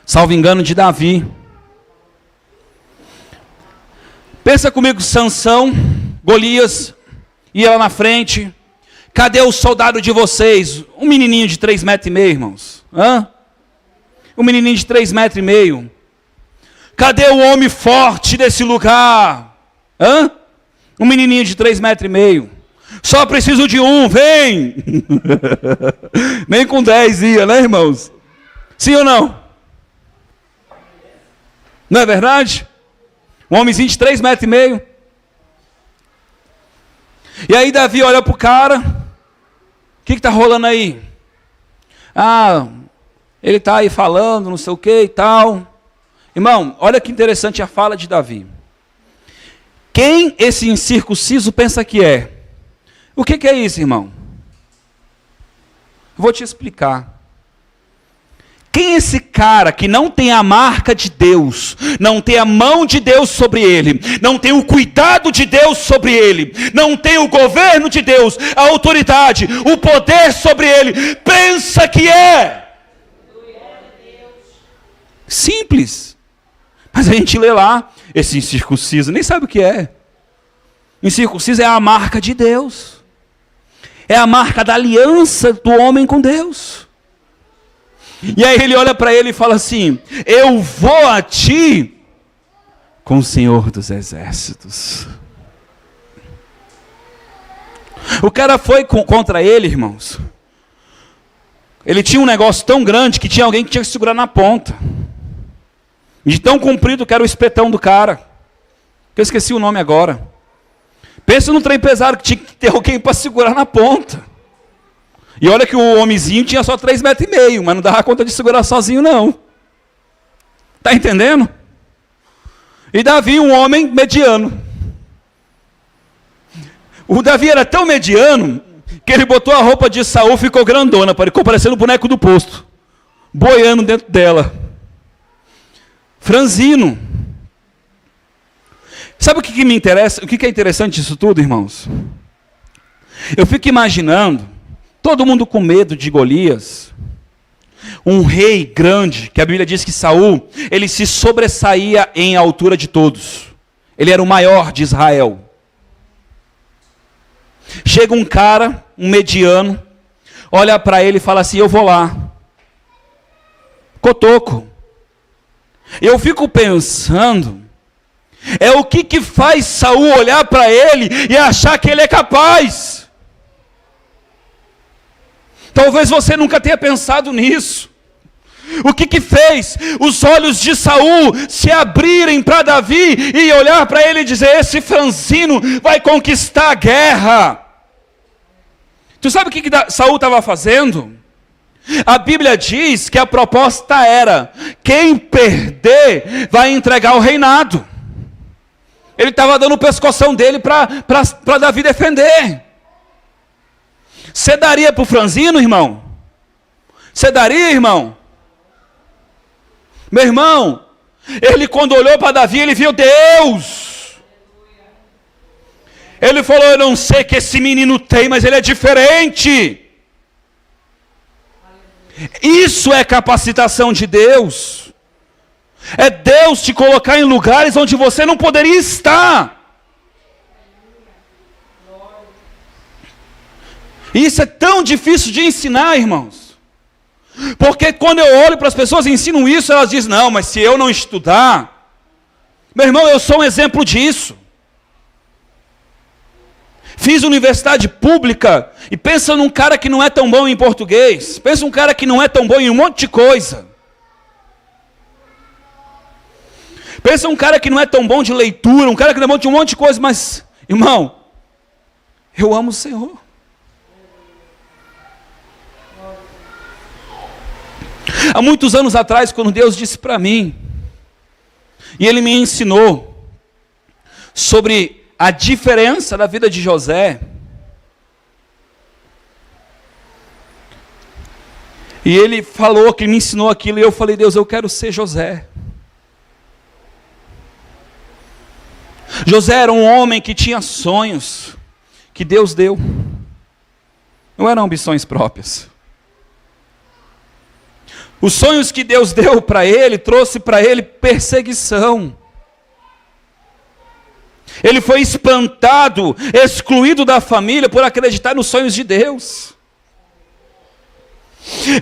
Speaker 1: salvo engano, de Davi. Pensa comigo, Sansão, Golias, ia lá na frente. Cadê o soldado de vocês? Um menininho de 3,5 metros, irmãos. Um menininho de 3,5 metros. Cadê o homem forte desse lugar? Um menininho de 3,5 metros. Só preciso de um, vem. Nem com 10 ia, né, irmãos? Sim ou não? Não é verdade? Um homenzinho de 3,5 metros. E aí Davi olha para o cara. O que está rolando aí? Ele está aí falando, não sei o que e tal. Irmão, olha que interessante a fala de Davi. Quem esse incircunciso pensa que é? O que é isso, irmão? Vou te explicar. Quem é esse cara que não tem a marca de Deus, não tem a mão de Deus sobre ele, não tem o cuidado de Deus sobre ele, não tem o governo de Deus, a autoridade, o poder sobre ele, pensa que é? Simples. Mas a gente lê lá, esse incircunciso nem sabe o que é. Incircunciso é a marca de Deus. É a marca da aliança do homem com Deus. E aí ele olha para ele e fala assim: eu vou a ti com o Senhor dos Exércitos. O cara foi contra ele, irmãos. Ele tinha um negócio tão grande que tinha alguém que tinha que segurar na ponta. De tão comprido que era o espetão do cara. Eu esqueci o nome agora. Pensa no trem pesado que tinha que ter alguém para segurar na ponta. E olha que o homenzinho tinha só 3,5 metros, mas não dava conta de segurar sozinho, não. Está entendendo? E Davi, um homem mediano. O Davi era tão mediano que ele botou a roupa de Saul, ficou grandona, ficou parecendo o boneco do posto, boiando dentro dela. Franzino. Sabe o que me interessa? O que é interessante disso tudo, irmãos? Eu fico imaginando todo mundo com medo de Golias, um rei grande, que a Bíblia diz que Saul, ele se sobressaía em altura de todos. Ele era o maior de Israel. Chega um cara, um mediano, olha para ele e fala assim: eu vou lá. Cotoco. Eu fico pensando, é o que faz Saul olhar para ele e achar que ele é capaz. Talvez você nunca tenha pensado nisso. O que fez os olhos de Saul se abrirem para Davi e olhar para ele e dizer: esse franzino vai conquistar a guerra. Tu sabe o que Saul estava fazendo? A Bíblia diz que a proposta era: quem perder vai entregar o reinado. Ele estava dando o pescoção dele para Davi defender. Você daria para o franzino, irmão? Você daria, irmão? Meu irmão, ele quando olhou para Davi, ele viu Deus. Ele falou: eu não sei o que esse menino tem, mas ele é diferente. Isso é capacitação de Deus. É Deus te colocar em lugares onde você não poderia estar. Isso é tão difícil de ensinar, irmãos. Porque quando eu olho para as pessoas e ensino isso, elas dizem: não, mas se eu não estudar... Meu irmão, eu sou um exemplo disso. Fiz universidade pública e pensa num cara que não é tão bom em português. Pensa num cara que não é tão bom em um monte de coisa. Pensa num cara que não é tão bom de leitura, um cara que não é bom de um monte de coisa, mas, irmão, eu amo o Senhor. Há muitos anos atrás, quando Deus disse para mim, e Ele me ensinou sobre a diferença da vida de José, e Ele falou, que me ensinou aquilo, e eu falei: Deus, eu quero ser José. José era um homem que tinha sonhos, que Deus deu, não eram ambições próprias. Os sonhos que Deus deu para ele, trouxe para ele perseguição. Ele foi espantado, excluído da família por acreditar nos sonhos de Deus.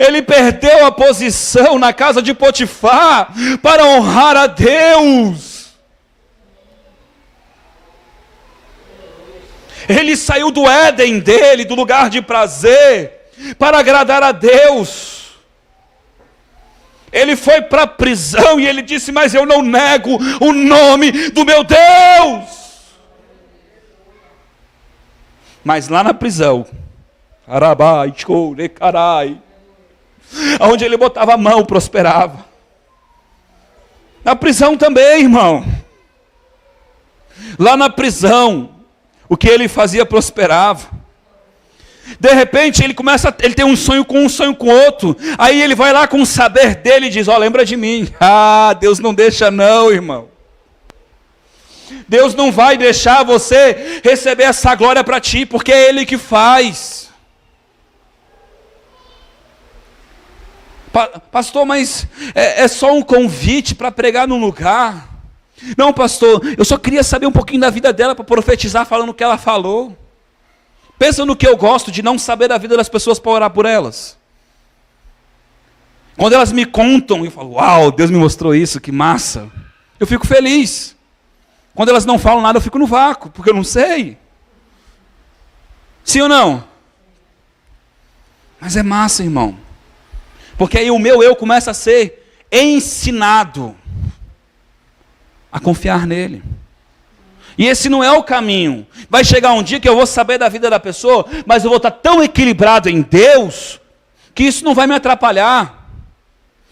Speaker 1: Ele perdeu a posição na casa de Potifar para honrar a Deus. Ele saiu do Éden dele, do lugar de prazer, para agradar a Deus. Ele foi para a prisão e ele disse: mas eu não nego o nome do meu Deus. Mas lá na prisão, aonde ele botava a mão, prosperava. Na prisão também, irmão. Lá na prisão, o que ele fazia prosperava. De repente ele tem um sonho com outro. Aí ele vai lá com o saber dele e diz: ó, lembra de mim. Ah, Deus não deixa não, irmão. Deus não vai deixar você receber essa glória para ti, porque é Ele que faz. Pastor, mas é só um convite para pregar num lugar. Não, pastor, eu só queria saber um pouquinho da vida dela para profetizar falando o que ela falou. Pensa no que eu gosto de não saber da vida das pessoas para orar por elas. Quando elas me contam, eu falo: uau, Deus me mostrou isso, que massa. Eu fico feliz. Quando elas não falam nada, eu fico no vácuo, porque eu não sei. Sim ou não? Mas é massa, irmão. Porque aí o meu eu começa a ser ensinado a confiar nele. E esse não é o caminho. Vai chegar um dia que eu vou saber da vida da pessoa, mas eu vou estar tão equilibrado em Deus, que isso não vai me atrapalhar.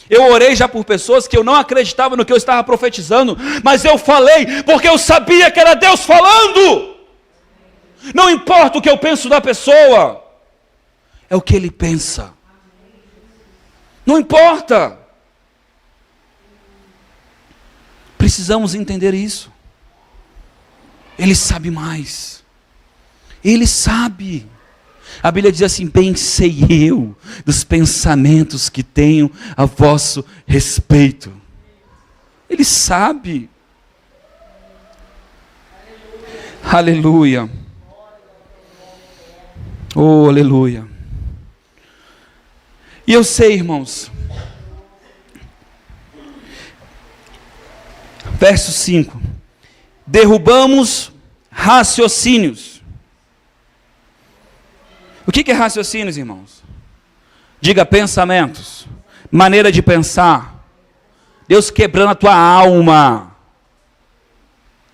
Speaker 1: Eu orei já por pessoas que eu não acreditava no que eu estava profetizando, mas eu falei porque eu sabia que era Deus falando. Não importa o que eu penso da pessoa, é o que ele pensa. Não importa. Precisamos entender isso. Ele sabe mais. Ele sabe. A Bíblia diz assim: bem sei eu dos pensamentos que tenho a vosso respeito. Ele sabe. Aleluia. Oh, aleluia. E eu sei, irmãos. Verso 5. Derrubamos raciocínios. O que é raciocínios, irmãos? Diga: pensamentos, maneira de pensar. Deus quebrando a tua alma.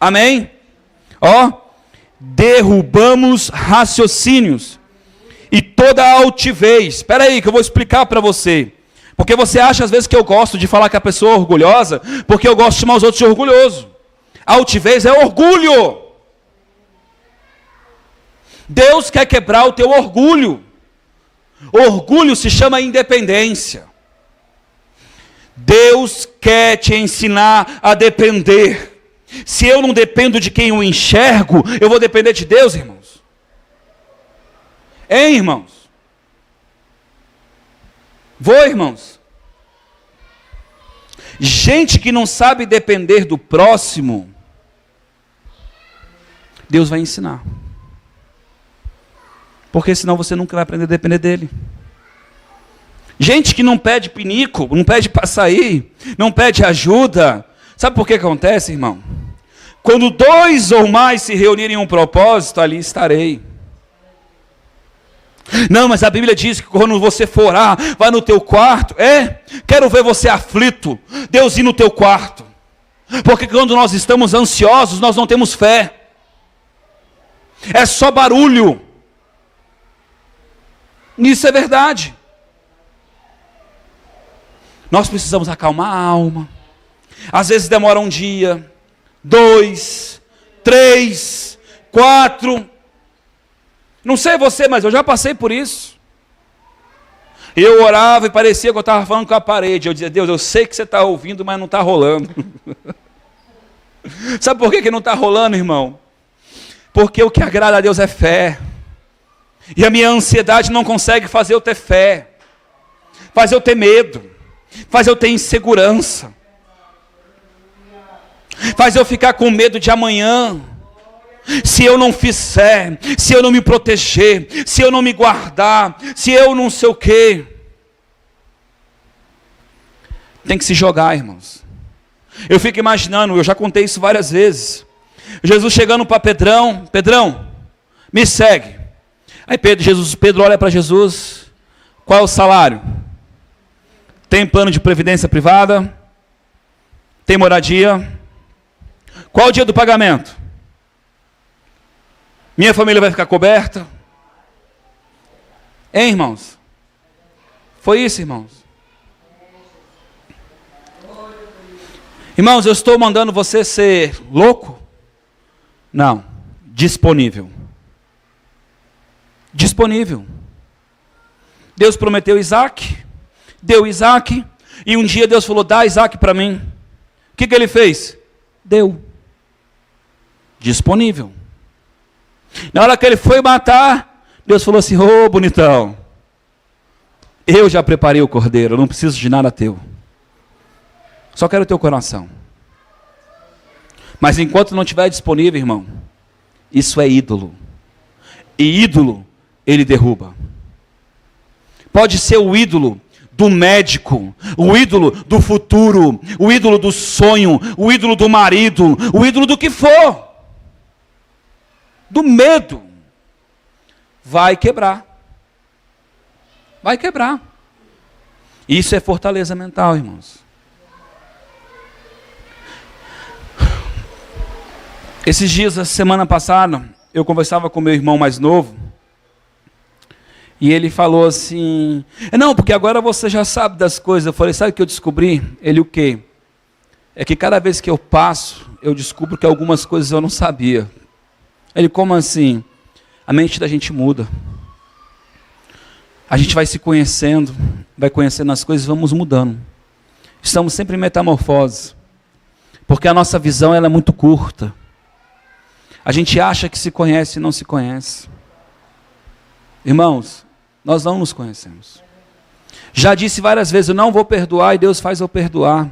Speaker 1: Amém? Ó, derrubamos raciocínios e toda altivez. Espera aí que eu vou explicar para você. Porque você acha às vezes que eu gosto de falar que a pessoa é orgulhosa, porque eu gosto de chamar os outros de orgulhoso. Altivez é orgulho. Deus quer quebrar o teu orgulho. Orgulho se chama independência. Deus quer te ensinar a depender. Se eu não dependo de quem eu enxergo, eu vou depender de Deus, irmãos. Hein, irmãos? Vou, irmãos? Gente que não sabe depender do próximo, Deus vai ensinar. Porque senão você nunca vai aprender a depender dele. Gente que não pede pinico, não pede para sair, não pede ajuda. Sabe por que acontece, irmão? Quando 2 ou mais se reunirem em um propósito, ali estarei. Não, mas a Bíblia diz que quando você for orar, vai no teu quarto. Quero ver você aflito. Deus ir no teu quarto. Porque quando nós estamos ansiosos, nós não temos fé. É só barulho. Isso é verdade. Nós precisamos acalmar a alma. Às vezes demora um dia, 2, 3, 4. Não sei você, mas eu já passei por isso. Eu orava e parecia que eu estava falando com a parede. Eu dizia, Deus, eu sei que você está ouvindo, mas não está rolando. Sabe por que não está rolando, irmão? Porque o que agrada a Deus é fé. E a minha ansiedade não consegue fazer eu ter fé. Faz eu ter medo. Faz eu ter insegurança. Faz eu ficar com medo de amanhã. Se eu não fizer, se eu não me proteger, se eu não me guardar, se eu não sei o quê. Tem que se jogar, irmãos. Eu fico imaginando, eu já contei isso várias vezes. Jesus chegando para Pedrão, Pedrão, me segue. Aí Pedro olha para Jesus, qual é o salário? Tem plano de previdência privada? Tem moradia? Qual o dia do pagamento? Minha família vai ficar coberta? Hein, irmãos? Foi isso, irmãos? Irmãos, eu estou mandando você ser louco? Não, disponível. Disponível. Deus prometeu Isaac, deu Isaac, e um dia Deus falou, dá Isaac para mim. O que ele fez? Deu. Disponível. Na hora que ele foi matar, Deus falou assim, ô bonitão, eu já preparei o cordeiro, eu não preciso de nada teu. Só quero o teu coração. Mas enquanto não estiver disponível, irmão, isso é ídolo. E ídolo, ele derruba. Pode ser o ídolo do médico, o ídolo do futuro, o ídolo do sonho, o ídolo do marido, o ídolo do que for. Do medo. Vai quebrar. Vai quebrar. Isso é fortaleza mental, irmãos. Esses dias, a semana passada, eu conversava com meu irmão mais novo, e ele falou assim, não, porque agora você já sabe das coisas. Eu falei, sabe o que eu descobri? Ele o quê? É que cada vez que eu passo, eu descubro que algumas coisas eu não sabia. Ele, como assim? A mente da gente muda. A gente vai se conhecendo, vai conhecendo as coisas e vamos mudando. Estamos sempre em metamorfose, porque a nossa visão ela é muito curta. A gente acha que se conhece e não se conhece. Irmãos, nós não nos conhecemos. Já disse várias vezes, eu não vou perdoar e Deus faz eu perdoar.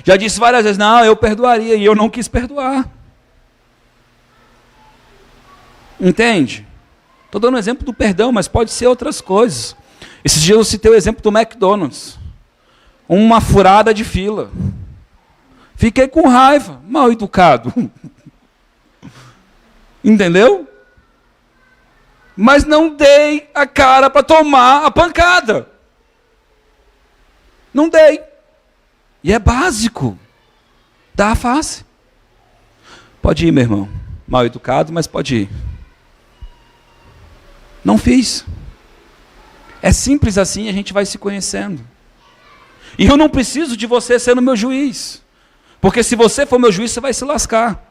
Speaker 1: Já disse várias vezes, não, eu perdoaria e eu não quis perdoar. Entende? Estou dando um exemplo do perdão, mas pode ser outras coisas. Esses dias eu citei o exemplo do McDonald's. Uma furada de fila. Fiquei com raiva, mal educado. Entendeu? Mas não dei a cara para tomar a pancada. Não dei. E é básico. Dá a face. Pode ir, meu irmão. Mal educado, mas pode ir. Não fiz. É simples assim, a gente vai se conhecendo. E eu não preciso de você sendo meu juiz. Porque se você for meu juiz, você vai se lascar.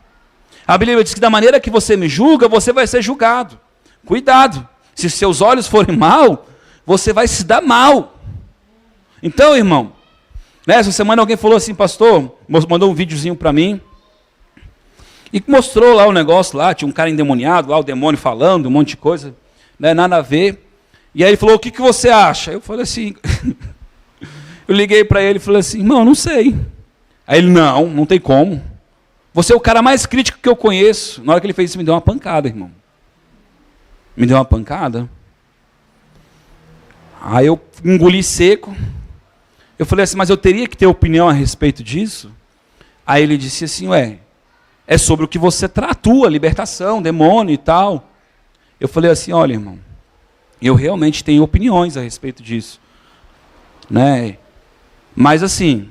Speaker 1: A Bíblia diz que da maneira que você me julga, você vai ser julgado. Cuidado. Se seus olhos forem mal, você vai se dar mal. Então, irmão, essa semana alguém falou assim, pastor, mandou um videozinho para mim, e mostrou lá o negócio lá, tinha um cara endemoniado, lá o demônio falando, um monte de coisa, né, nada a ver. E aí ele falou, o que você acha? Eu falei assim, eu liguei para ele e falei assim, irmão, não sei. Aí ele, não tem como. Você é o cara mais crítico que eu conheço. Na hora que ele fez isso, me deu uma pancada, irmão. Me deu uma pancada. Aí eu engoli seco. Eu falei assim, mas eu teria que ter opinião a respeito disso? Aí ele disse assim, é sobre o que você atua, libertação, demônio e tal. Eu falei assim, olha, irmão, eu realmente tenho opiniões a respeito disso. Né? Mas assim,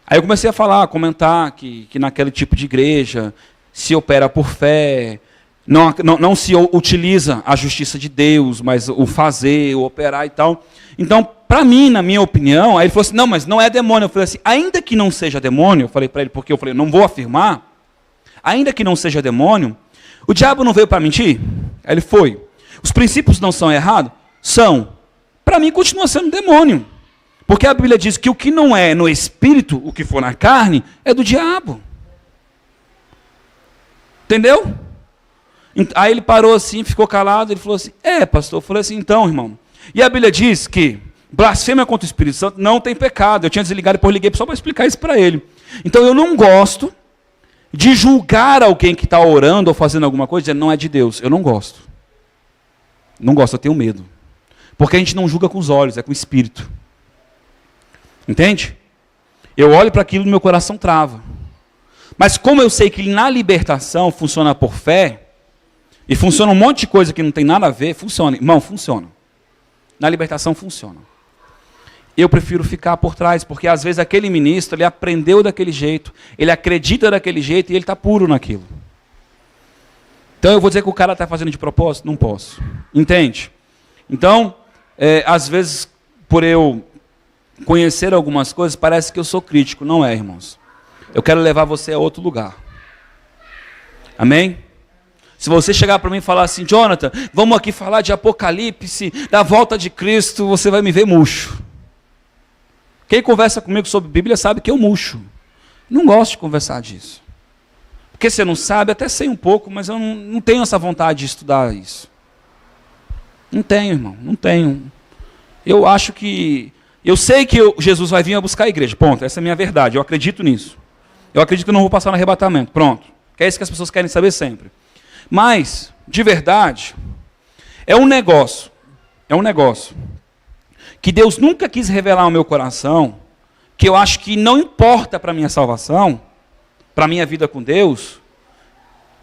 Speaker 1: aí eu comecei a falar, a comentar que naquele tipo de igreja se opera por fé, Não se utiliza a justiça de Deus, mas o fazer, o operar e tal. Então, para mim, na minha opinião, aí ele falou assim, não, mas não é demônio. Eu falei assim, ainda que não seja demônio, eu falei para ele, porque eu falei, não vou afirmar, ainda que não seja demônio, o diabo não veio para mentir? Aí ele foi. Os princípios não são errados? São. Para mim, continua sendo demônio. Porque a Bíblia diz que o que não é no espírito, o que for na carne, é do diabo. Entendeu? Aí ele parou assim, ficou calado, ele falou assim, pastor, eu falei assim, então, irmão, e a Bíblia diz que blasfêmia contra o Espírito Santo não tem pecado. Eu tinha desligado, depois liguei só para explicar isso para ele. Então eu não gosto de julgar alguém que está orando ou fazendo alguma coisa, dizendo, não é de Deus. Eu não gosto. Não gosto, eu tenho medo. Porque a gente não julga com os olhos, é com o Espírito. Entende? Eu olho para aquilo e meu coração trava. Mas como eu sei que na libertação funciona por fé, e funciona um monte de coisa que não tem nada a ver, funciona. Irmão, funciona. Na libertação funciona. Eu prefiro ficar por trás, porque às vezes aquele ministro, ele aprendeu daquele jeito, ele acredita daquele jeito e ele está puro naquilo. Então eu vou dizer que o cara está fazendo de propósito? Não posso. Entende? Então, às vezes, por eu conhecer algumas coisas, parece que eu sou crítico. Não é, irmãos. Eu quero levar você a outro lugar. Amém? Se você chegar para mim e falar assim, Jonathan, vamos aqui falar de Apocalipse, da volta de Cristo, você vai me ver murcho. Quem conversa comigo sobre Bíblia sabe que eu murcho. Não gosto de conversar disso. Porque você não sabe, até sei um pouco, mas eu não tenho essa vontade de estudar isso. Não tenho, irmão, não tenho. Eu acho que... Eu sei que Jesus vai vir a buscar a igreja, ponto, essa é a minha verdade, eu acredito nisso. Eu acredito que eu não vou passar no arrebatamento, pronto. Que é isso que as pessoas querem saber sempre. Mas, de verdade, é um negócio que Deus nunca quis revelar ao meu coração, que eu acho que não importa para a minha salvação, para a minha vida com Deus,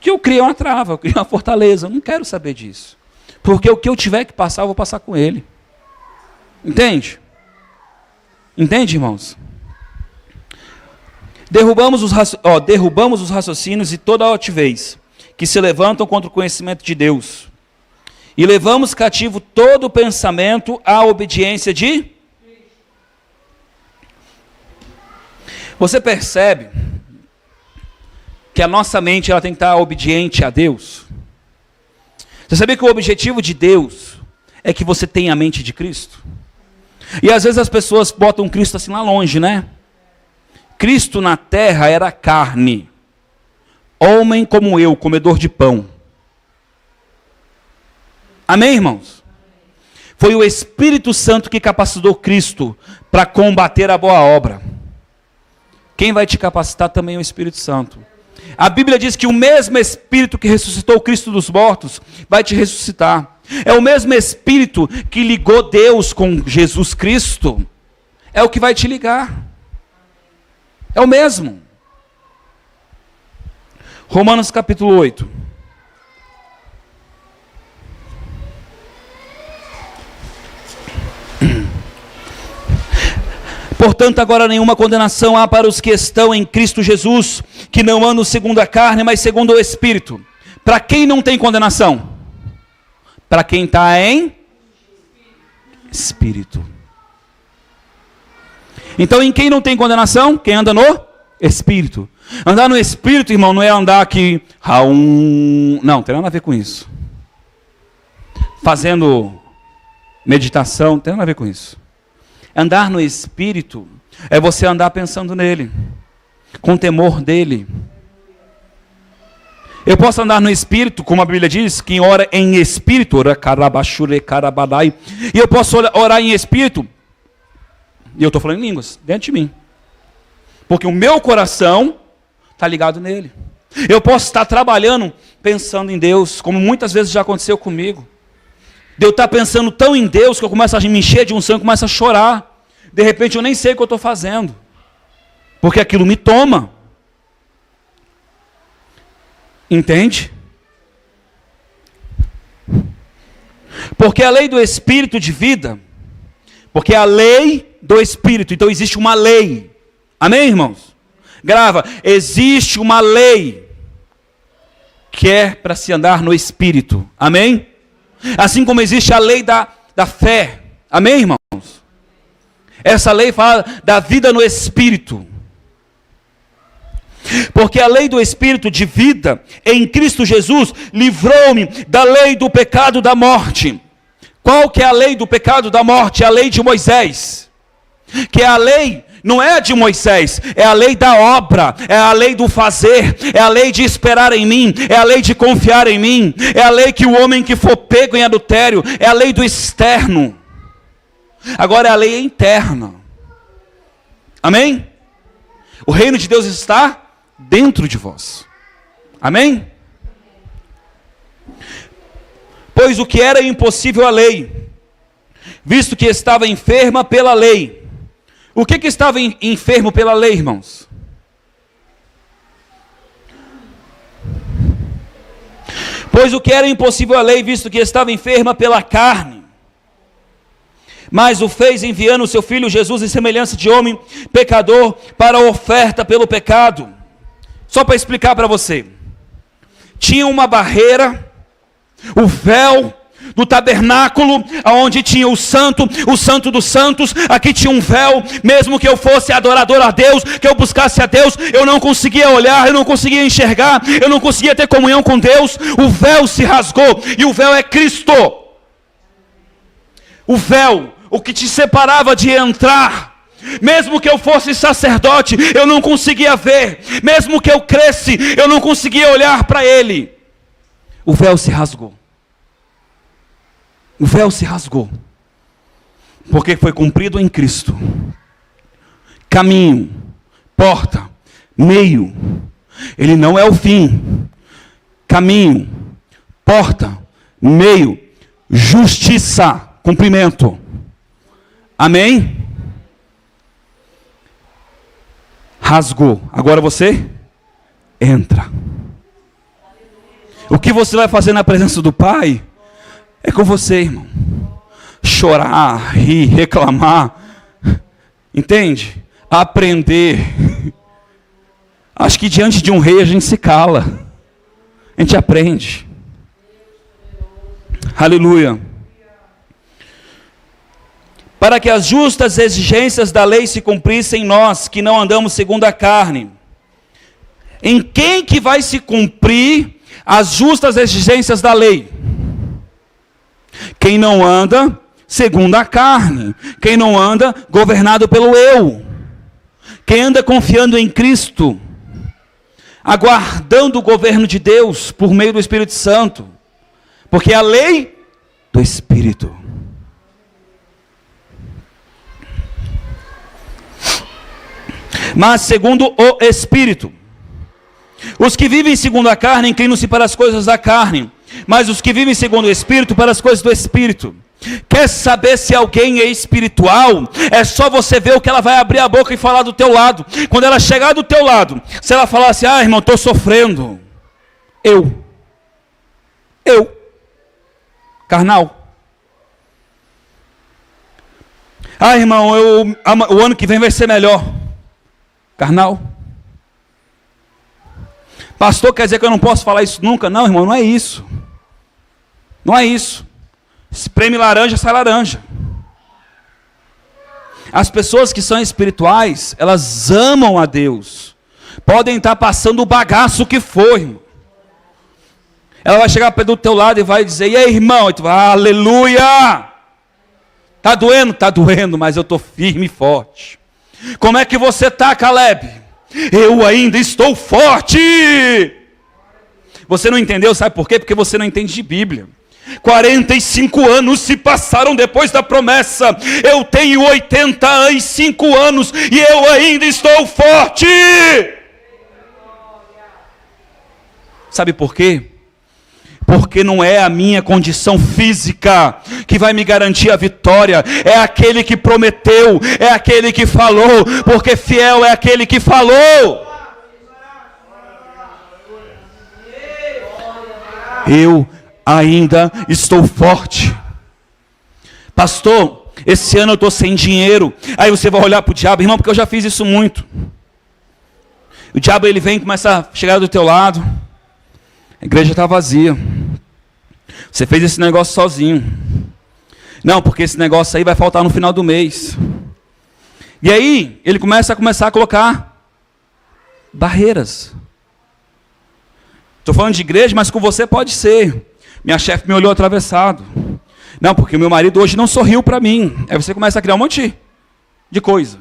Speaker 1: que eu criei uma trava, eu criei uma fortaleza, eu não quero saber disso. Porque o que eu tiver que passar, eu vou passar com Ele. Entende? Entende, irmãos? Derrubamos os raciocínios e toda a altivez que se levantam contra o conhecimento de Deus. E levamos cativo todo o pensamento à obediência de... Você percebe que a nossa mente ela tem que estar obediente a Deus? Você sabia que o objetivo de Deus é que você tenha a mente de Cristo? E às vezes as pessoas botam Cristo assim lá longe, né? Cristo na terra era carne. Homem como eu, comedor de pão. Amém, irmãos? Foi o Espírito Santo que capacitou Cristo para combater a boa obra. Quem vai te capacitar também é o Espírito Santo. A Bíblia diz que o mesmo Espírito que ressuscitou Cristo dos mortos vai te ressuscitar. É o mesmo Espírito que ligou Deus com Jesus Cristo. É o que vai te ligar. É o mesmo. Romanos capítulo 8. Portanto, agora nenhuma condenação há para os que estão em Cristo Jesus, que não andam segundo a carne, mas segundo o Espírito. Para quem não tem condenação? Para quem está em Espírito. Então, em quem não tem condenação? Quem anda no Espírito. Andar no Espírito, irmão, não é andar aqui, não, tem nada a ver com isso. Fazendo meditação, não tem nada a ver com isso. Andar no Espírito é você andar pensando nele, com temor dele. Eu posso andar no Espírito, como a Bíblia diz, quem ora em Espírito, e eu posso orar em Espírito, e eu estou falando em línguas, dentro de mim. Porque o meu coração está ligado nele. Eu posso estar trabalhando, pensando em Deus, como muitas vezes já aconteceu comigo. De eu estar pensando tão em Deus, que eu começo a me encher de unção, começo a chorar. De repente eu nem sei o que eu estou fazendo. Porque aquilo me toma. Entende? Porque a lei do Espírito de vida, porque a lei do Espírito, então existe uma lei. Amém, irmãos? Grava, existe uma lei que é para se andar no Espírito. Amém? Assim como existe a lei da fé. Amém, irmãos? Essa lei fala da vida no Espírito. Porque a lei do Espírito de vida em Cristo Jesus livrou-me da lei do pecado da morte. Qual que é a lei do pecado da morte? É a lei de Moisés. Que é a lei, não é a de Moisés, é a lei da obra, é a lei do fazer, é a lei de esperar em mim, é a lei de confiar em mim, é a lei que o homem que for pego em adultério, é a lei do externo. Agora é a lei interna. Amém? O reino de Deus está dentro de vós. Amém? Pois o que era impossível à lei, visto que estava enferma pela lei. O que estava enfermo pela lei, irmãos? Pois o que era impossível à lei, visto que estava enferma pela carne, mas o fez enviando o seu Filho Jesus em semelhança de homem pecador para a oferta pelo pecado. Só para explicar para você. Tinha uma barreira, o véu do tabernáculo, onde tinha o santo dos santos. Aqui tinha um véu. Mesmo que eu fosse adorador a Deus, que eu buscasse a Deus, eu não conseguia olhar, eu não conseguia enxergar, eu não conseguia ter comunhão com Deus. O véu se rasgou, e o véu é Cristo. O véu, o que te separava de entrar. Mesmo que eu fosse sacerdote, eu não conseguia ver. Mesmo que eu cresce, eu não conseguia olhar para ele. O véu se rasgou. O véu se rasgou. Porque foi cumprido em Cristo. Caminho, porta, meio. Ele não é o fim. Caminho, porta, meio. Justiça, cumprimento. Amém? Rasgou. Agora você entra. O que você vai fazer na presença do Pai é com você, irmão. Chorar, rir, reclamar. Entende? Aprender. Acho que diante de um rei a gente se cala. A gente aprende. Aleluia. Para que as justas exigências da lei se cumprissem em nós, que não andamos segundo a carne. Em quem que vai se cumprir as justas exigências da lei? Quem não anda segundo a carne. Quem não anda governado pelo eu. Quem anda confiando em Cristo. Aguardando o governo de Deus por meio do Espírito Santo. Porque é a lei do Espírito. Mas segundo o Espírito. Os que vivem segundo a carne inclinam-se para as coisas da carne, mas os que vivem segundo o Espírito para as coisas do Espírito. Quer saber se alguém é espiritual? É só você ver o que ela vai abrir a boca e falar do teu lado. Quando ela chegar do teu lado, se ela falar assim: ah, irmão, estou sofrendo. Carnal. Ah, irmão, o ano que vem vai ser melhor. Carnal. Pastor, quer dizer que eu não posso falar isso nunca? Não, irmão, não é isso. Não é isso. Espreme laranja, sai laranja. As pessoas que são espirituais, elas amam a Deus. Podem estar passando o bagaço que for, irmão. Ela vai chegar do teu lado e vai dizer: e aí, irmão? E tu vai: aleluia! Está doendo? Está doendo, mas eu estou firme e forte. Como é que você está, Caleb? Eu ainda estou forte. Você não entendeu, sabe por quê? Porque você não entende de Bíblia. 45 anos se passaram depois da promessa. Eu tenho 85 anos e eu ainda estou forte. Sabe por quê? Porque não é a minha condição física que vai me garantir a vitória. É aquele que prometeu, é aquele que falou, porque fiel é aquele que falou. Eu ainda estou forte. Pastor, esse ano eu estou sem dinheiro. Aí você vai olhar para o diabo: irmão, porque eu já fiz isso muito. O diabo, ele vem e começa a chegar do teu lado. A igreja está vazia. Você fez esse negócio sozinho. Não, porque esse negócio aí vai faltar no final do mês. E aí, ele começa a colocar barreiras. Estou falando de igreja, mas com você pode ser. Minha chefe me olhou atravessado. Não, porque o meu marido hoje não sorriu para mim. Aí você começa a criar um monte de coisa.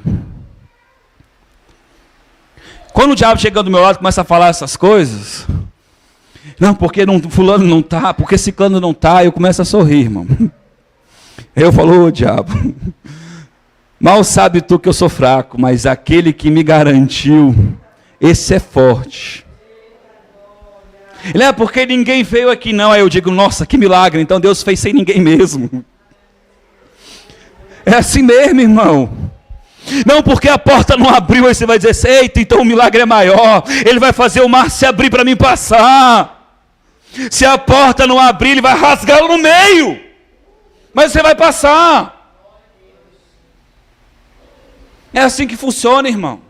Speaker 1: Quando o diabo chega do meu lado e começa a falar essas coisas, não, porque fulano não está, porque ciclano não está, eu começo a sorrir, irmão. Eu falo, ô diabo, mal sabe tu que eu sou fraco, mas aquele que me garantiu, esse é forte. Ele é porque ninguém veio aqui não, aí eu digo, nossa, que milagre, então Deus fez sem ninguém mesmo. É assim mesmo, irmão. Não, porque a porta não abriu, aí você vai dizer, eita, então o milagre é maior, ele vai fazer o mar se abrir para mim passar. Se a porta não abrir, ele vai rasgá-lo no meio, mas você vai passar. É assim que funciona, irmão.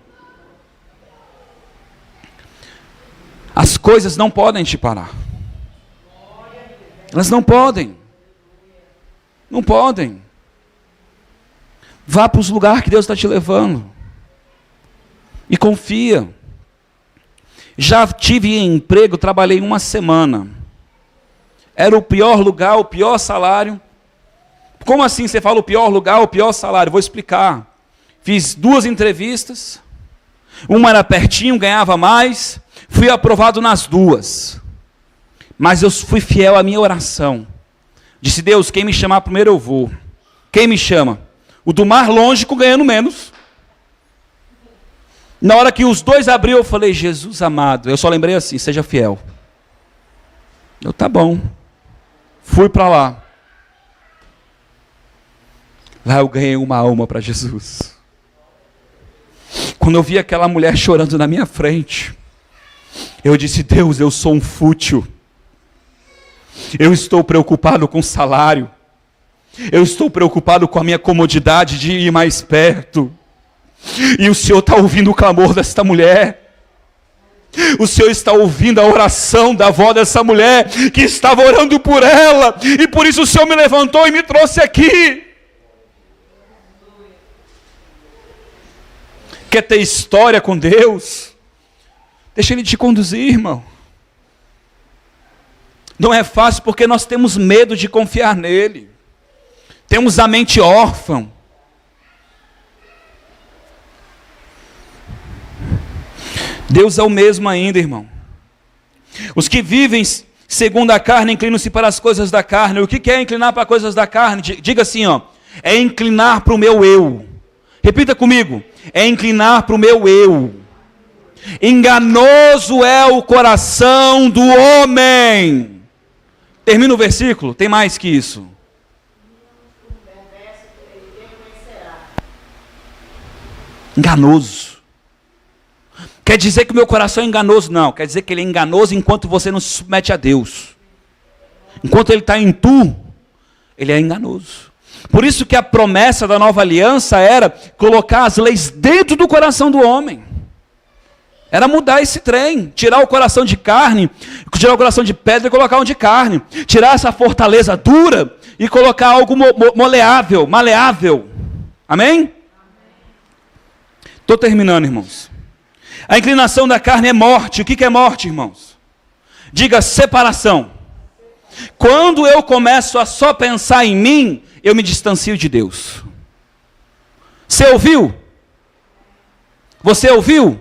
Speaker 1: As coisas não podem te parar. Elas não podem. Não podem. Vá para os lugares que Deus está te levando. E confia. Já tive emprego, trabalhei 1 semana. Era o pior lugar, o pior salário. Como assim você fala o pior lugar, o pior salário? Vou explicar. Fiz 2 entrevistas. Uma era pertinho, ganhava mais. Fui aprovado nas 2. Mas eu fui fiel à minha oração. Disse, Deus, quem me chamar primeiro eu vou. Quem me chama? O do mais longe ganhando menos. Na hora que os 2 abriu, eu falei, Jesus amado. Eu só lembrei assim, seja fiel. Eu, tá bom. Fui para lá. Lá eu ganhei uma alma para Jesus. Quando eu vi aquela mulher chorando na minha frente, eu disse, Deus, eu sou um fútil. Eu estou preocupado com o salário. Eu estou preocupado com a minha comodidade de ir mais perto. E o Senhor está ouvindo o clamor desta mulher. O Senhor está ouvindo a oração da avó dessa mulher, que estava orando por ela. E por isso o Senhor me levantou e me trouxe aqui. Quer ter história com Deus? Deixa Ele te conduzir, irmão. Não é fácil porque nós temos medo de confiar nele. Temos a mente órfã. Deus é o mesmo ainda, irmão. Os que vivem segundo a carne inclinam-se para as coisas da carne. O que é inclinar para as coisas da carne? Diga assim, ó. É inclinar para o meu eu. Repita comigo. É inclinar para o meu eu. Enganoso é o coração do homem. Termina o versículo. Tem mais que isso. Enganoso. Quer dizer que o meu coração é enganoso? Não, quer dizer que ele é enganoso enquanto você não se submete a Deus. Enquanto ele está em tu, ele é enganoso. Por isso que a promessa da nova aliança era colocar as leis dentro do coração do homem. Era mudar esse trem, tirar o coração de carne, tirar o coração de pedra e colocar um de carne. Tirar essa fortaleza dura e colocar algo moleável, maleável. Amém? Estou terminando, irmãos. A inclinação da carne é morte. O que é morte, irmãos? Diga separação. Quando eu começo a só pensar em mim, eu me distancio de Deus. Você ouviu? Você ouviu?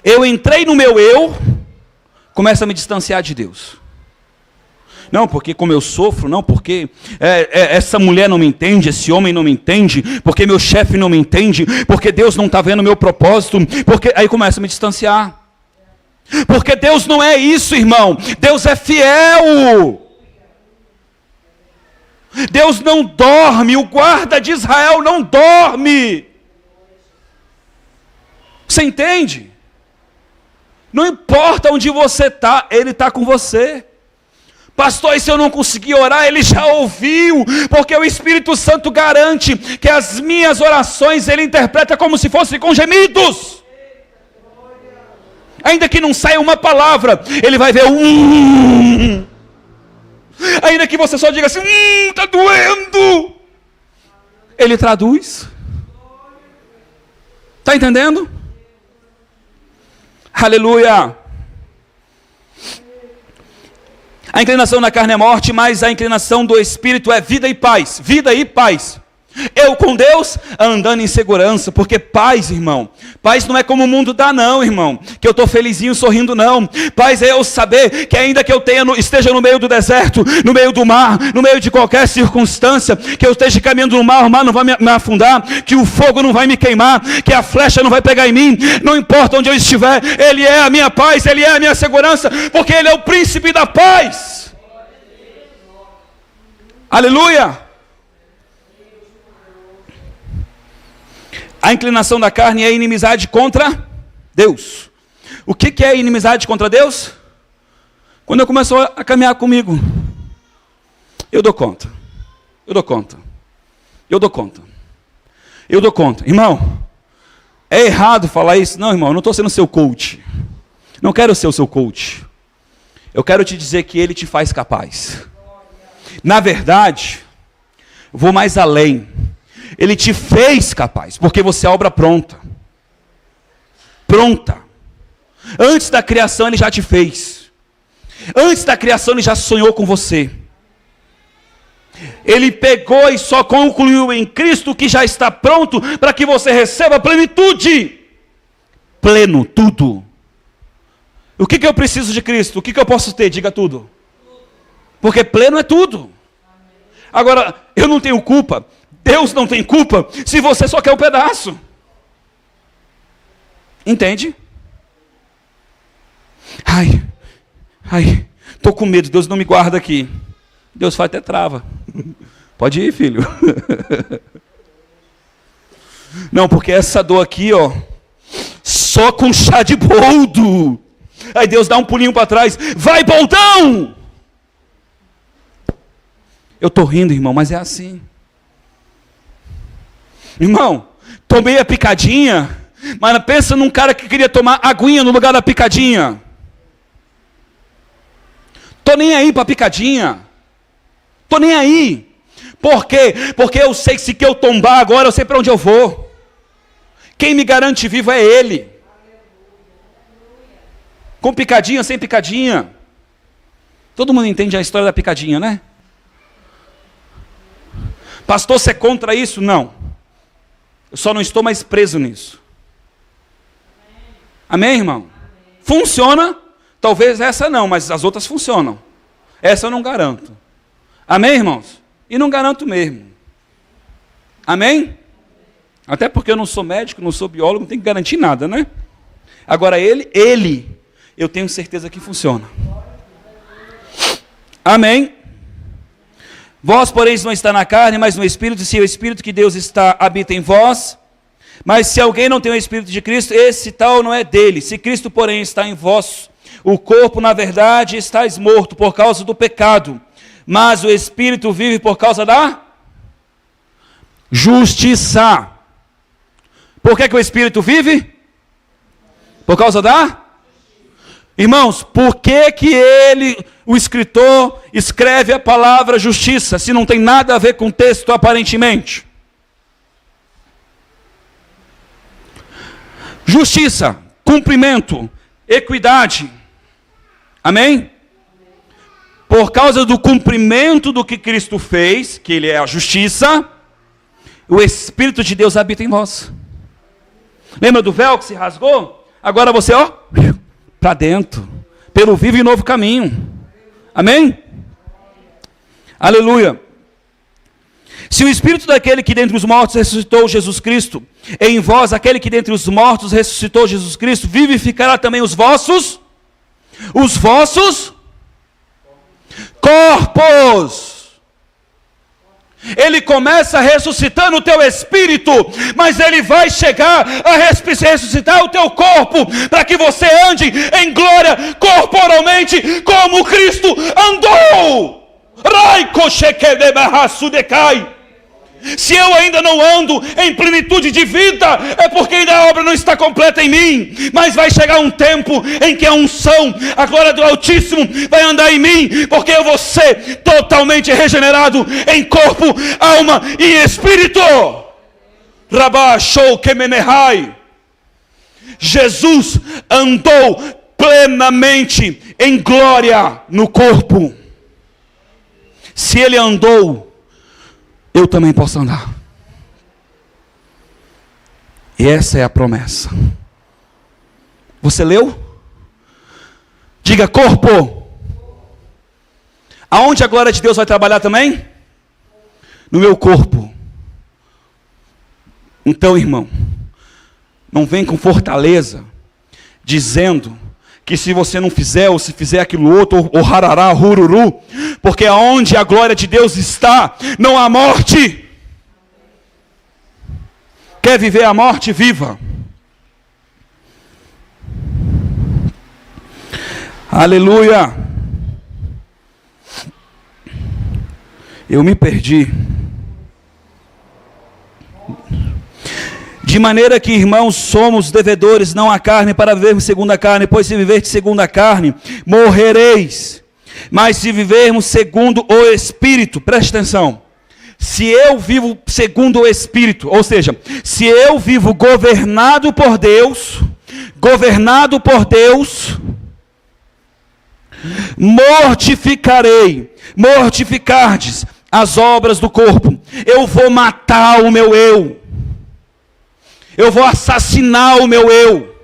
Speaker 1: Eu entrei no meu eu, começo a me distanciar de Deus. Não, porque como eu sofro, não, porque essa mulher não me entende, esse homem não me entende, porque meu chefe não me entende, porque Deus não está vendo o meu propósito, porque aí começa a me distanciar. Porque Deus não é isso, irmão. Deus é fiel. Deus não dorme, o guarda de Israel não dorme. Você entende? Não importa onde você está, Ele está com você. Pastor, e se eu não conseguir orar, Ele já ouviu, porque o Espírito Santo garante que as minhas orações Ele interpreta como se fossem com gemidos. Ainda que não saia uma palavra, ele vai ver Ainda que você só diga assim, está doendo, ele traduz. Está entendendo? Aleluia. A inclinação da carne é morte, mas a inclinação do Espírito é vida e paz. Vida e paz. Eu com Deus, andando em segurança, porque paz, irmão, paz não é como o mundo dá não, irmão, que eu estou felizinho, sorrindo não. Paz é eu saber que ainda que eu esteja no meio do deserto, no meio do mar, no meio de qualquer circunstância, que eu esteja caminhando no mar, o mar não vai me afundar, que o fogo não vai me queimar, que a flecha não vai pegar em mim, não importa onde eu estiver, Ele é a minha paz, Ele é a minha segurança, porque Ele é o príncipe da paz. Aleluia. A inclinação da carne é inimizade contra Deus. O que é inimizade contra Deus? Quando eu começo a caminhar comigo, eu dou conta. Irmão, é errado falar isso? Não, irmão, eu não estou sendo seu coach. Não quero ser o seu coach. Eu quero te dizer que Ele te faz capaz. Na verdade, vou mais além. Ele te fez capaz, porque você é obra pronta. Pronta. Antes da criação Ele já te fez. Antes da criação Ele já sonhou com você. Ele pegou e só concluiu em Cristo que já está pronto para que você receba plenitude. Pleno, tudo. O que eu preciso de Cristo? O que eu posso ter? Diga tudo. Porque pleno é tudo. Agora, eu não tenho culpa. Deus não tem culpa se você só quer um pedaço. Entende? Ai, estou com medo, Deus não me guarda aqui. Deus faz até trava. Pode ir, filho. Não, porque essa dor aqui, ó, só com chá de boldo. Aí Deus dá um pulinho para trás. Vai, boldão! Eu estou rindo, irmão, mas é assim. Irmão, tomei a picadinha, mas pensa num cara que queria tomar aguinha no lugar da picadinha. Tô nem aí para picadinha. Tô nem aí. Por quê? Porque eu sei que se eu tombar agora, eu sei para onde eu vou. Quem me garante vivo é Ele. Com picadinha, sem picadinha. Todo mundo entende a história da picadinha, né? Pastor, você é contra isso? Não. Eu só não estou mais preso nisso. Amém, irmão? Funciona? Talvez essa não, mas as outras funcionam. Essa eu não garanto. Amém, irmãos? E não garanto mesmo. Amém? Até porque eu não sou médico, não sou biólogo, não tenho que garantir nada, né? Agora ele, eu tenho certeza que funciona. Amém? Vós, porém, não está na carne, mas no Espírito, se o Espírito que Deus habita em vós. Mas se alguém não tem o Espírito de Cristo, esse tal não é dele. Se Cristo, porém, está em vós, o corpo, na verdade, está morto por causa do pecado, mas o Espírito vive por causa da justiça. Por que o Espírito vive? Por causa da... Irmãos, por que o escritor escreve a palavra justiça, se não tem nada a ver com o texto aparentemente? Justiça, cumprimento, equidade. Amém? Por causa do cumprimento do que Cristo fez, que Ele é a justiça, o Espírito de Deus habita em vós. Lembra do véu que se rasgou? Agora você, ó, para dentro, pelo vivo e novo caminho. Amém? Aleluia. Se o Espírito daquele que dentre os mortos ressuscitou Jesus Cristo, em vós, aquele que dentre os mortos ressuscitou Jesus Cristo, vivificará também os vossos corpos. Ele começa ressuscitando o teu espírito, mas Ele vai chegar a ressuscitar o teu corpo, para que você ande em glória corporalmente, como Cristo andou. Se eu ainda não ando em plenitude de vida, é porque ainda a obra não está completa em mim. Mas vai chegar um tempo em que a unção, a glória do Altíssimo vai andar em mim, porque eu vou ser totalmente regenerado em corpo, alma e espírito. Rabá Shou Kemenehai. Jesus andou plenamente em glória no corpo. Se ele andou, eu também posso andar. E essa é a promessa. Você leu? Diga: corpo. Aonde a glória de Deus vai trabalhar também? No meu corpo. Então, irmão, não vem com fortaleza, dizendo que se você não fizer, ou se fizer aquilo outro, ou harará, hururu, porque aonde a glória de Deus está, não há morte. Quer viver a morte? Viva. Aleluia. Eu me perdi. De maneira que, irmãos, somos devedores, não à carne, para vivermos segundo a carne, pois se viverdes segundo a carne, morrereis. Mas se vivermos segundo o Espírito, preste atenção, se eu vivo segundo o Espírito, ou seja, se eu vivo governado por Deus, mortificardes as obras do corpo. Eu vou matar o meu eu. Eu vou assassinar o meu eu.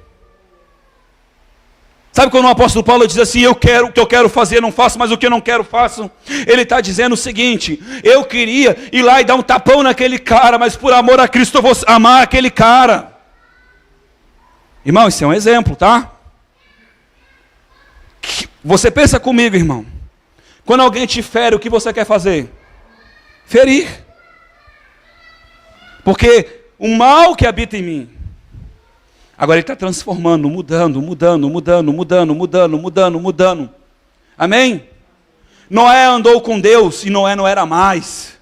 Speaker 1: Sabe quando o apóstolo Paulo diz assim: o que eu quero fazer não faço, mas o que eu não quero faço? Ele está dizendo o seguinte: eu queria ir lá e dar um tapão naquele cara, mas por amor a Cristo eu vou amar aquele cara. Irmão, isso é um exemplo, tá? Você pensa comigo, irmão. Quando alguém te fere, o que você quer fazer? Ferir. Porque o mal que habita em mim, agora ele está transformando, mudando. Amém? Noé andou com Deus e Noé não era mais.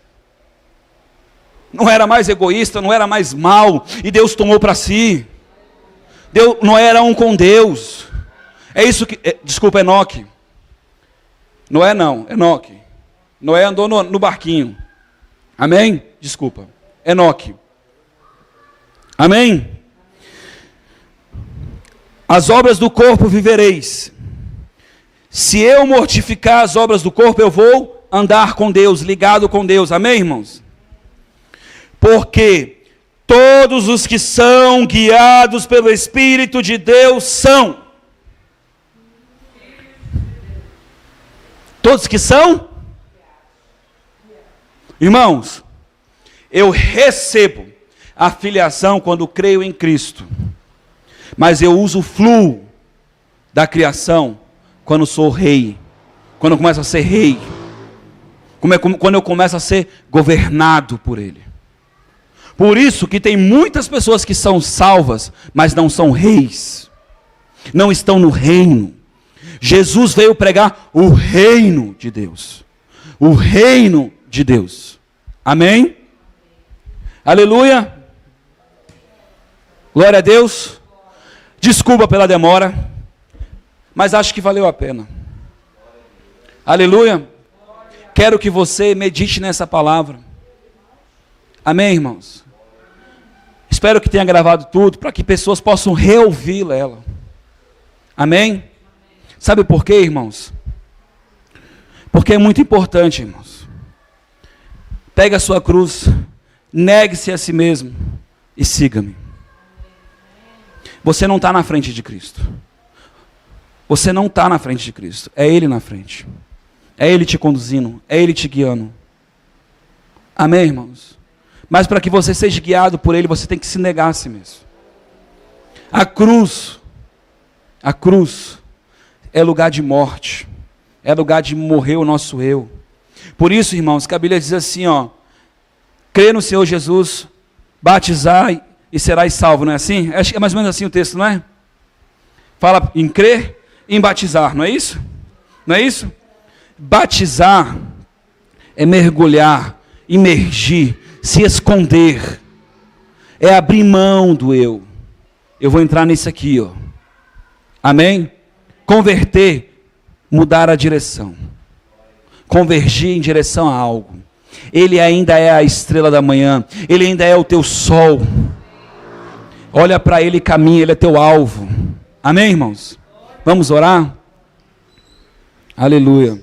Speaker 1: Não era mais egoísta, não era mais mal. E Deus tomou para si. Noé era um com Deus. É isso que... desculpa, Enoque. Noé não, Enoque. Noé andou no barquinho. Amém? Desculpa. Enoque. Amém? As obras do corpo vivereis. Se eu mortificar as obras do corpo, eu vou andar com Deus, ligado com Deus. Amém, irmãos? Porque todos os que são guiados pelo Espírito de Deus são. Todos que são? Irmãos, eu recebo a filiação quando creio em Cristo, mas eu uso o fluo da criação quando sou rei, quando eu começo a ser rei, quando eu começo a ser governado por Ele. Por isso que tem muitas pessoas que são salvas, mas não são reis, não estão no reino. Jesus veio pregar o reino de Deus, o reino de Deus. Amém? Aleluia. Glória a Deus. Desculpa pela demora, mas acho que valeu a pena. Aleluia. Quero que você medite nessa palavra. Amém, irmãos? Espero que tenha gravado tudo, para que pessoas possam reouvi-la. Amém? Sabe por quê, irmãos? Porque é muito importante, irmãos. Pegue a sua cruz, negue-se a si mesmo e siga-me. Você não está na frente de Cristo. Você não está na frente de Cristo. É Ele na frente. É Ele te conduzindo. É Ele te guiando. Amém, irmãos? Mas para que você seja guiado por Ele, você tem que se negar a si mesmo. A cruz é lugar de morte. É lugar de morrer o nosso eu. Por isso, irmãos, que a Bíblia diz assim, ó: crê no Senhor Jesus, batizar e serás salvo, não é assim? Acho que é mais ou menos assim o texto, não é? Fala em crer e em batizar, não é isso? Não é isso? Batizar é mergulhar, imergir, se esconder, é abrir mão do eu. Eu vou entrar nisso aqui, ó. Amém? Converter, mudar a direção. Convergir em direção a algo. Ele ainda é a estrela da manhã. Ele ainda é o teu sol. Olha para ele e caminha, ele é teu alvo. Amém, irmãos? Vamos orar? Aleluia.